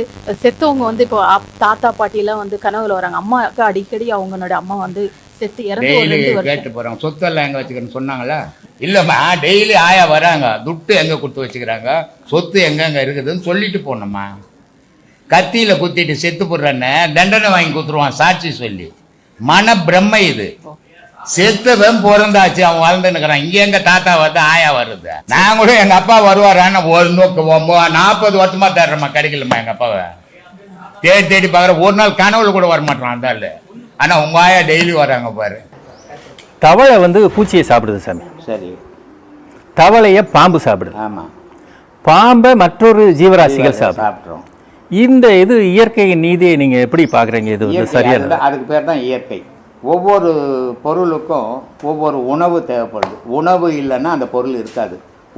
செத்தவங்க வந்து இப்போ தாத்தா பாட்டிலாம் வந்து கனவுல வராங்க. அம்மாவுக்கு அடிக்கடி அவங்களோட அம்மா வந்து செத்து இறந்து ஒரு 2 வருஷம் கேட்டு போகிறாங்க, சொத்தெல்லாம் எங்கே வச்சுக்கிறேன்னு சொன்னாங்களா? இல்லைம்மா, டெய்லி ஆயா வராங்க, துட்டு எங்கே கொடுத்து வச்சுக்கிறாங்க, சொத்து எங்கெங்கே இருக்குதுன்னு சொல்லிட்டு போனோம்மா. கத்தியில் குத்திட்டு செத்து போடுறேன்னு தண்டனை வாங்கி கொடுத்துருவான் சாட்சி சொல்லி. மன பிரம்மை இது. செத்தவன் பிறந்தாச்சு, அவன் வளர்ந்துன்னுக்கிறான். இங்கே எங்க தாத்தா வருது, ஆயா வருது. நான் கூட எங்க அப்பா வருவாரான்னு 40 வருஷமா தேடுறேம்மா, கிடைக்கலம்மா. எங்க அப்பாவை தேடி பார்க்குற, ஒரு நாள் கனவுல கூட வரமாட்டான் அந்த ஆளு. ஆனா உங்க ஆயா டெய்லி வராங்க பாரு. தவளை வந்து பூச்சியை சாப்பிடுது சாமி. சரி. தவளையை பாம்பு சாப்பிடுது. ஆமா. பாம்பை மற்றொரு ஜீவராசிகள் சாப்பிட்றோம். இந்த இது இயற்கையின் நீதியை நீங்க எப்படி பாக்குறீங்க? இது வந்து சரியான, அதுக்கு பேர் தான் இயற்கை. ஒவ்வொரு பொருளுக்கும் ஒவ்வொரு உணவு தேவைப்படுது. உணவு இல்லைன்னா அந்த பொருள் இருக்காது.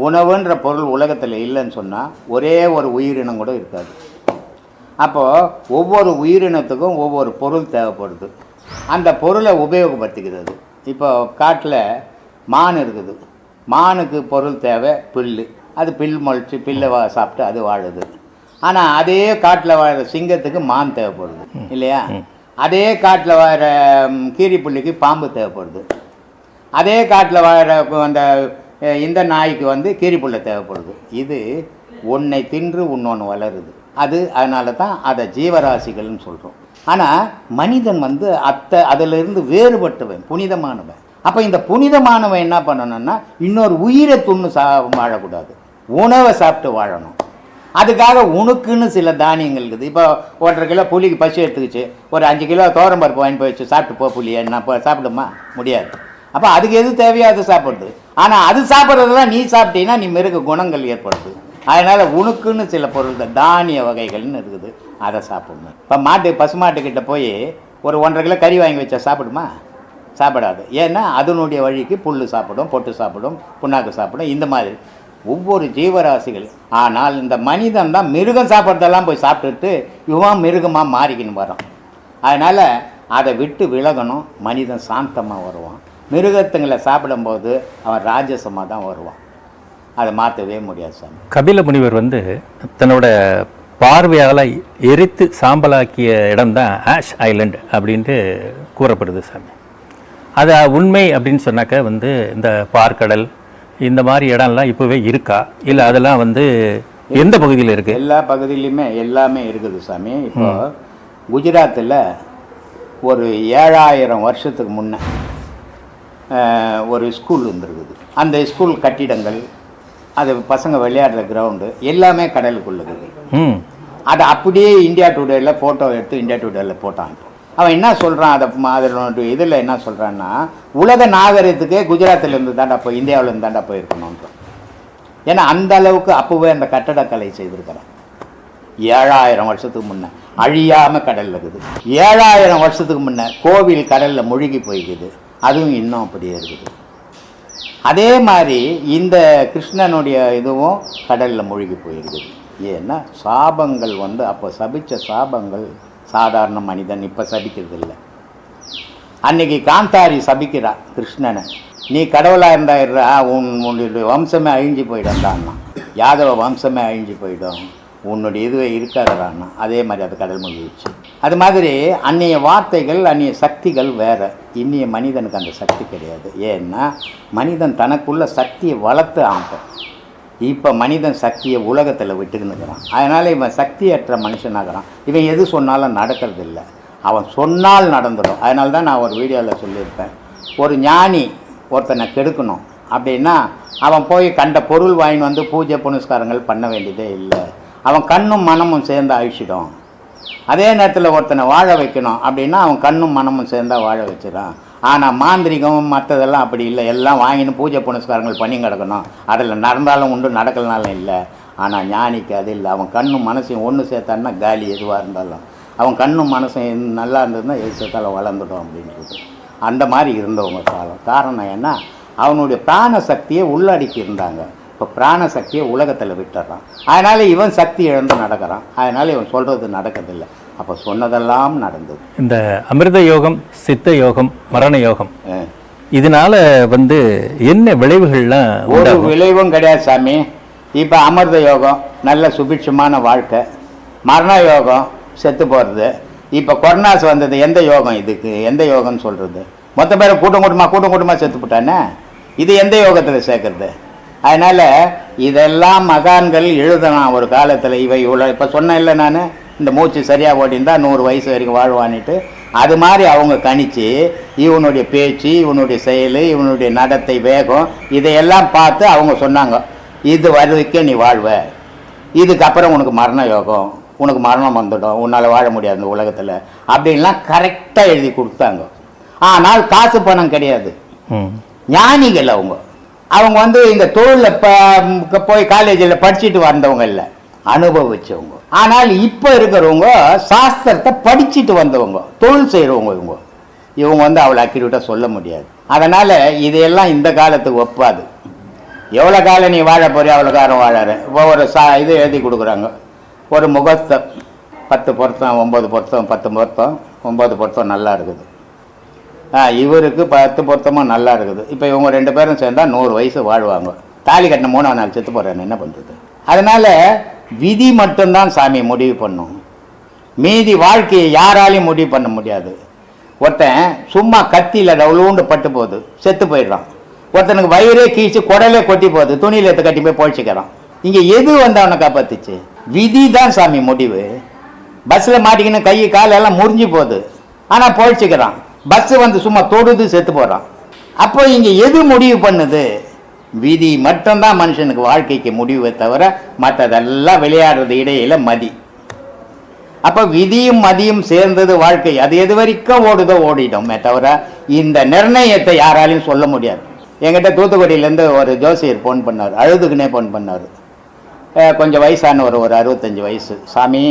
உணவுன்ற பொருள் உலகத்தில் இல்லைன்னு சொன்னால் ஒரே ஒரு உயிரினம் கூட இருக்காது. அப்போது ஒவ்வொரு உயிரினத்துக்கும் ஒவ்வொரு பொருள் தேவைப்படுது. அந்த பொருளை உபயோகப்படுத்திக்கிறது. இப்போ காட்டில் மான் இருக்குது, மானுக்கு பொருள் தேவை புல். அது புல் முளைச்சி புல்லை சாப்பிட்டு அது வாழுது. ஆனால் அதே காட்டில் வாழற சிங்கத்துக்கு மான் தேவைப்படுது இல்லையா? அதே காட்டில் வாழற கீரிப்புள்ளிக்கு பாம்பு தேவைப்படுது. அதே காட்டில் வாழற அந்த இந்த நாய்க்கு வந்து கீரிப்புள்ளை தேவைப்படுது. இது ஒன்றை தின்று இன்னொன்று வளருது. அதனால தான் அதை ஜீவராசிகள்னு சொல்கிறோம். ஆனால் மனிதன் வந்து அதிலிருந்து வேறுபட்டவன், புனிதமானவன். அப்போ இந்த புனிதமானவன் என்ன பண்ணணும்னா இன்னொரு உயிரை துண்ணு வாழக்கூடாது, உணவை சாப்பிட்டு வாழணும். அதுக்காக உனக்குன்னு சில தானியங்கள் இருக்குது. இப்போ 1.5 கிலோ புளிக்கு பசி எடுத்துக்கிச்சு, ஒரு 5 கிலோ துவரம்பருப்பு வாங்கி போய் வச்சு சாப்பிட்டு புளியை என்ன சாப்பிடுமா? முடியாது. அப்போ அதுக்கு எது தேவையோ அது சாப்பிடுது. ஆனால் அது சாப்பிட்றதுலாம் நீ சாப்பிட்டீங்கன்னா நீ மிருக குணங்கள் ஏற்படுது. அதனால் உனக்குன்னு சில பொருள்கள் தானிய வகைகள்னு இருக்குது, அதை சாப்பிடணும். இப்போ பசுமாட்டுக்கிட்ட போய் ஒரு 1.5 கிலோ கறி வாங்கி வச்சா சாப்பிடுமா? சாப்பிடாது. ஏன்னா அதனுடைய வழிக்கு புல் சாப்பிடும், பொட்டு சாப்பிடும், புண்ணாக்கு சாப்பிடும், இந்த மாதிரி ஒவ்வொரு ஜீவராசிகள். ஆனால் இந்த மனிதன் தான் மிருகம் சாப்பிட்றதெல்லாம் போய் சாப்பிட்டுட்டு இவன் மிருகமாக மாறிக்கின்னு வரான். அதனால் அதை விட்டு விலகணும். மனிதன் சாந்தமாக வருவான். மிருகத்துங்களை சாப்பிடும்போது அவன் ராஜசமாக தான் வருவான். அதை மாற்றவே முடியாது சாமி. கபில முனிவர் வந்து தன்னோட பார்வையால் எரித்து சாம்பலாக்கிய இடம்தான் ஆஷ் ஐலண்ட் அப்படின்ட்டு கூறப்படுது சாமி. அது உண்மை அப்படின்னு சொன்னாக்க வந்து இந்த பார்க்கடல் இந்த மாதிரி இடம்லாம் இப்போவே இருக்கா, இல்லை அதெல்லாம் வந்து எந்த பகுதியில் இருக்குது? எல்லா பகுதியிலையுமே எல்லாமே இருக்குது சாமி. இப்போ குஜராத்தில் ஒரு 7000 வருஷத்துக்கு முன்னே ஒரு ஸ்கூல் இருந்திருக்குது. அந்த ஸ்கூல் கட்டிடங்கள், அது பசங்க விளையாடுற கிரவுண்டு எல்லாமே கடலுக்குள்ள இருக்குது. அதை அப்படியே இந்தியா டுடேயில் ஃபோட்டோ எடுத்து இந்தியா டுடேயில் போட்டான். அவன் என்ன சொல்கிறான், அதனோட இதில் என்ன சொல்கிறான்னா, உலக நாகரிகத்துக்கே குஜராத்திலேருந்து தாண்டா போய் இந்தியாவிலேருந்து தாண்டா போயிருக்கணுன்றான். ஏன்னா அந்த அளவுக்கு அப்போவே அந்த கட்டடக்கலை செய்திருக்கிறான். 7000 வருஷத்துக்கு முன்னே அழியாமல் கடலில் இருக்குது. 7000 வருஷத்துக்கு முன்னே கோவில் கடலில் முழுகி போய்க்குது, அதுவும் இன்னும் அப்படியே இருக்குது. அதே மாதிரி இந்த கிருஷ்ணனுடைய இதுவும் கடலில் முழுகி போயிருக்குது. ஏன்னா சாபங்கள் வந்து அப்போ சபித்த சாபங்கள் சாதாரண மனிதன் இப்போ சபிக்கிறது இல்லை. அன்னைக்கு காந்தாரி சபிக்கிறா கிருஷ்ணனை, நீ கடவுளாக இருந்தாயிடுறா, உன்னுடைய வம்சமே அழிஞ்சு போயிடும்டான்னா, யாதவ வம்சமே அழிஞ்சு போயிடும், உன்னுடைய இதுவே இருக்காதான்னா. அதே மாதிரி அது கடல் மூழ்கிடுச்சு. அது மாதிரி அந்நிய வார்த்தைகள் அந்நிய சக்திகள் வேறு. இன்னிய மனிதனுக்கு அந்த சக்தி கிடையாது. ஏன்னா மனிதன் தனக்குள்ள சக்தியை வளர்த்து ஆகும். இப்போ மனிதன் சக்தியை உலகத்தில் விட்டுக்கின்னுக்கிறான். அதனால் இவன் சக்தியற்ற மனுஷனாகிறான். இவன் எது சொன்னாலும் நடக்கிறது இல்லை, அவன் சொன்னால் நடந்துடும். அதனால தான் நான் ஒரு வீடியோவில் சொல்லியிருப்பேன், ஒரு ஞானி ஒருத்தனை கெடுக்கணும் அப்படின்னா அவன் போய் கண்ட பொருள் வாங்கி வந்து பூஜை புனஸ்காரங்கள் பண்ண வேண்டியதே இல்லை. அவன் கண்ணும் மனமும் சேர்ந்து அழிச்சிடும். அதே நேரத்தில் ஒருத்தனை வாழ வைக்கணும் அப்படின்னா அவன் கண்ணும் மனமும் சேர்ந்தால் வாழ வச்சிடான். ஆனால் மாந்திரிகம் மற்றதெல்லாம் அப்படி இல்லை. எல்லாம் வாங்கின்னு பூஜை புனஸ்காரங்கள் பண்ணி கிடக்கணும். அதில் நடந்தாலும் உண்டு, நடக்கலனாலும் இல்லை. ஆனால் ஞானிக்கு அது இல்லை. அவன் கண்ணும் மனசையும் ஒன்று சேர்த்தான்னா காலி எதுவாக இருந்தாலும். அவன் கண்ணும் மனசையும் நல்லா இருந்ததுன்னா எது சேர்த்தாலும் வளர்ந்துடும் அப்படின்றது. அந்த மாதிரி இருந்தவங்க காலம். காரணம் என்ன, அவனுடைய பிராண சக்தியை உள்ளடக்கி இருந்தாங்க. இப்போ பிராண சக்தியை உலகத்தில் விட்டுறான். அதனால் இவன் சக்தி இழந்து நடக்கிறான். அதனால் இவன் சொல்கிறது நடக்கிறதில்லை. அப்போ சொன்னதெல்லாம் நடந்தது. இந்த அமிர்த யோகம், சித்த யோகம், மரண யோகம், இதனால என்ன விளைவுகள்லாம்? ஒரு விளைவும் கிடையாது சாமி. இப்போ அமிர்த யோகம் நல்ல சுபிட்சமான வாழ்க்கை, மரண யோகம் செத்து போகிறது. இப்போ கொரோனாஸ் வந்தது, எந்த யோகம் இதுக்கு? எந்த யோகம்னு சொல்கிறது? மொத்த பேரை கூட்டம் கூட்டமாக செத்து போட்டானே, இது எந்த யோகத்தில் சேர்க்கறது? அதனால் இதெல்லாம் மகான்கள் எழுதலாம் ஒரு காலத்தில். இவை இவ்வளோ இப்போ சொன்னேன் இல்லை நான், இந்த மூச்சு சரியாக ஓட்டியிருந்தா 100 வயசு வரைக்கும் வாழ்வான்ட்டு. அது மாதிரி அவங்க கணிச்சு இவனுடைய பேச்சு, இவனுடைய செயல், இவனுடைய நடத்தை, வேகம், இதையெல்லாம் பார்த்து அவங்க சொன்னாங்க, இது வரைக்கும் நீ வாழ்வ, இதுக்கப்புறம் உனக்கு மரண யோகம், உனக்கு மரணம் வந்துடும், உன்னால் வாழ முடியாது இந்த உலகத்தில் அப்படின்லாம் கரெக்டாக எழுதி கொடுத்தாங்க. ஆனால் காசு பணம் கிடையாது. ஞானிகள் அவங்க இந்த தொழிலில் போய் காலேஜில் படிச்சுட்டு வந்தவங்க இல்லை, அனுபவிச்சவங்க. ஆனால் இப்போ இருக்கிறவங்க சாஸ்திரத்தை படிச்சுட்டு வந்தவங்க, தொழில் செய்கிறவங்க. இவங்க அவ்வளோ அக்யூரேட்டாக சொல்ல முடியாது. அதனால் இதையெல்லாம் இந்த காலத்துக்கு ஒப்பாது. எவ்வளோ காலம் நீ வாழ போறியா அவ்வளோ காலம் வாழற. இப்போ ஒரு இது எழுதி கொடுக்குறாங்க, ஒரு முகூர்த்தம் 10 பொருத்தம், 9 பொருத்தம், 10 பொருத்தம், 9 பொருத்தம் நல்லா இருக்குது. இவருக்கு 10 பொருத்தமும் நல்லா இருக்குது. இப்போ இவங்க 2 பேரும் சேர்ந்தால் 100 வயசு வாழ்வாங்க. தாலி கட்டின 3ஆம் நாள் செத்து போகிறேன்னு என்ன பண்ணுறது? அதனால் விதி மட்டும்தான் சாமி முடிவு பண்ணும். மீதி வாழ்க்கையை யாராலையும் முடிவு பண்ண முடியாது. ஒருத்தன் சும்மா கத்தியில் டவுலூண்டு பட்டு போகுது, செத்து போயிடுறான். ஒருத்தனுக்கு வயிறே கீழ்ச்சி குடலே கொட்டி போகுது, துணியில் எடுத்து கட்டி போய் பொழிச்சிக்கிறான். இங்கே எது அவனை காப்பாத்துச்சு? விதி தான் சாமி முடிவு. பஸ்ஸில் மாட்டிக்கின்னு கை காலெல்லாம் முறிஞ்சு போகுது, ஆனால் பொழிச்சிக்கிறான். பஸ்ஸு சும்மா தொடுது, செத்து போகிறான். அப்போ இங்கே எது முடிவு பண்ணுது? விதி மட்டும்தான் மனுஷனுக்கு வாழ்க்கைக்கு முடிவை தவிர மற்றதெல்லாம் விளையாடுறது இடையில மதி. அப்போ விதியும் மதியும் சேர்ந்தது வாழ்க்கை. அது எது வரைக்கும் ஓடுதோ ஓடிடுமே தவிர இந்த நிர்ணயத்தை யாராலையும் சொல்ல முடியாது. என்கிட்ட தூத்துக்குடியிலேருந்து ஒரு ஜோசியர் ஃபோன் பண்ணார், அழுதுக்குன்னே ஃபோன் பண்ணார். கொஞ்சம் வயசானவர், ஒரு 65 வயசு. சாமி,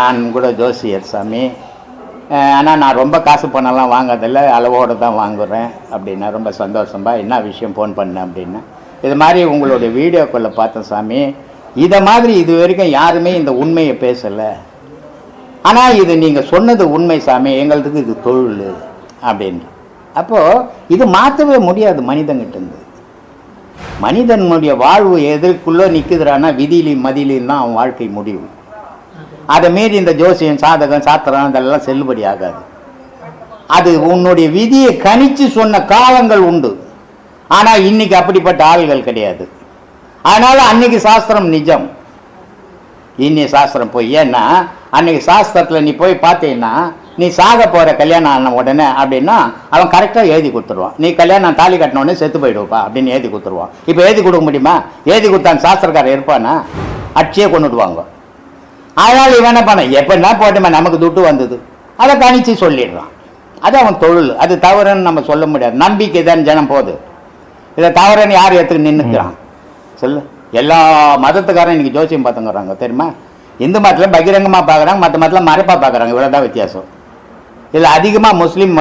நான் கூட ஜோசியர் சாமி, ஆனால் நான் ரொம்ப காசு பணம்லாம் வாங்கிறதில்ல, அளவோடு தான் வாங்குகிறேன் அப்படின்னா. ரொம்ப சந்தோஷம்பா, என்ன விஷயம் ஃபோன் பண்ணேன் அப்படின்னா, இது மாதிரி உங்களுடைய வீடியோக்குள்ளே பார்த்தேன் சாமி, இதை மாதிரி இது வரைக்கும் யாருமே இந்த உண்மையை பேசலை, ஆனால் இது நீங்கள் சொன்னது உண்மை சாமி, எங்களுக்கு இது தொழில் அப்படின்ற. அப்போது இது மாற்றவே முடியாது மனிதன்கிட்டேருந்து. மனிதனுடைய வாழ்வு எதற்குள்ளே நிற்குதுறான்னா விதியிலையும் மதியிலையும் தான் அவன் வாழ்க்கை முடிவு. அதை மீறி இந்த ஜோசியம், சாதகம், சாத்திரம் இதெல்லாம் செல்லுபடி ஆகாது. அது உன்னுடைய விதியை கணிச்சு சொன்ன காலங்கள் உண்டு. ஆனால் இன்னைக்கு அப்படிப்பட்ட ஆள்கள் கிடையாது. அதனால அன்னைக்கு சாஸ்திரம் நிஜம், இன்னைக்கு சாஸ்திரம் போய். ஏன்னா அன்னைக்கு சாஸ்திரத்தில் நீ போய் பார்த்தீங்கன்னா, நீ சாக போகிற கல்யாணம் ஆன உடனே அப்படின்னா அவன் கரெக்டாக எழுதி கொடுத்துருவான். நீ கல்யாணம் தாலி கட்டின உடனே செத்து போயிடுவப்பா அப்படின்னு எழுதி கொடுத்துருவான். இப்போ எழுதி கொடுக்க முடியுமா? எழுதி கொடுத்தான் சாஸ்திரக்காரர் இருப்பானா? அடிச்சே கொண்டுடுவாங்க. அதனால் இவன் என்ன பண்ண, எப்படின்னா போட்டுமா நமக்கு துட்டு வந்தது, அதை கணிச்சு சொல்லிடுறான். அது அவன் தொழில். அது தவறுன்னு நம்ம சொல்ல முடியாது. நம்பிக்கை தான் ஜனம் போகுது. இதை தவறுன்னு யார் எடுத்துக்கு நின்றுக்கிறான் சொல்லு? எல்லா மதத்துக்காரன் இன்னைக்கு ஜோசியம் பார்த்துங்கிறாங்க தெரியுமா? இந்து மதத்தில் பகிரங்கமாக பார்க்குறாங்க, மற்ற மதத்தில் மறைப்பாக பார்க்குறாங்க. இவ்வளோ தான் வித்தியாசம். இதில் அதிகமாக முஸ்லீம்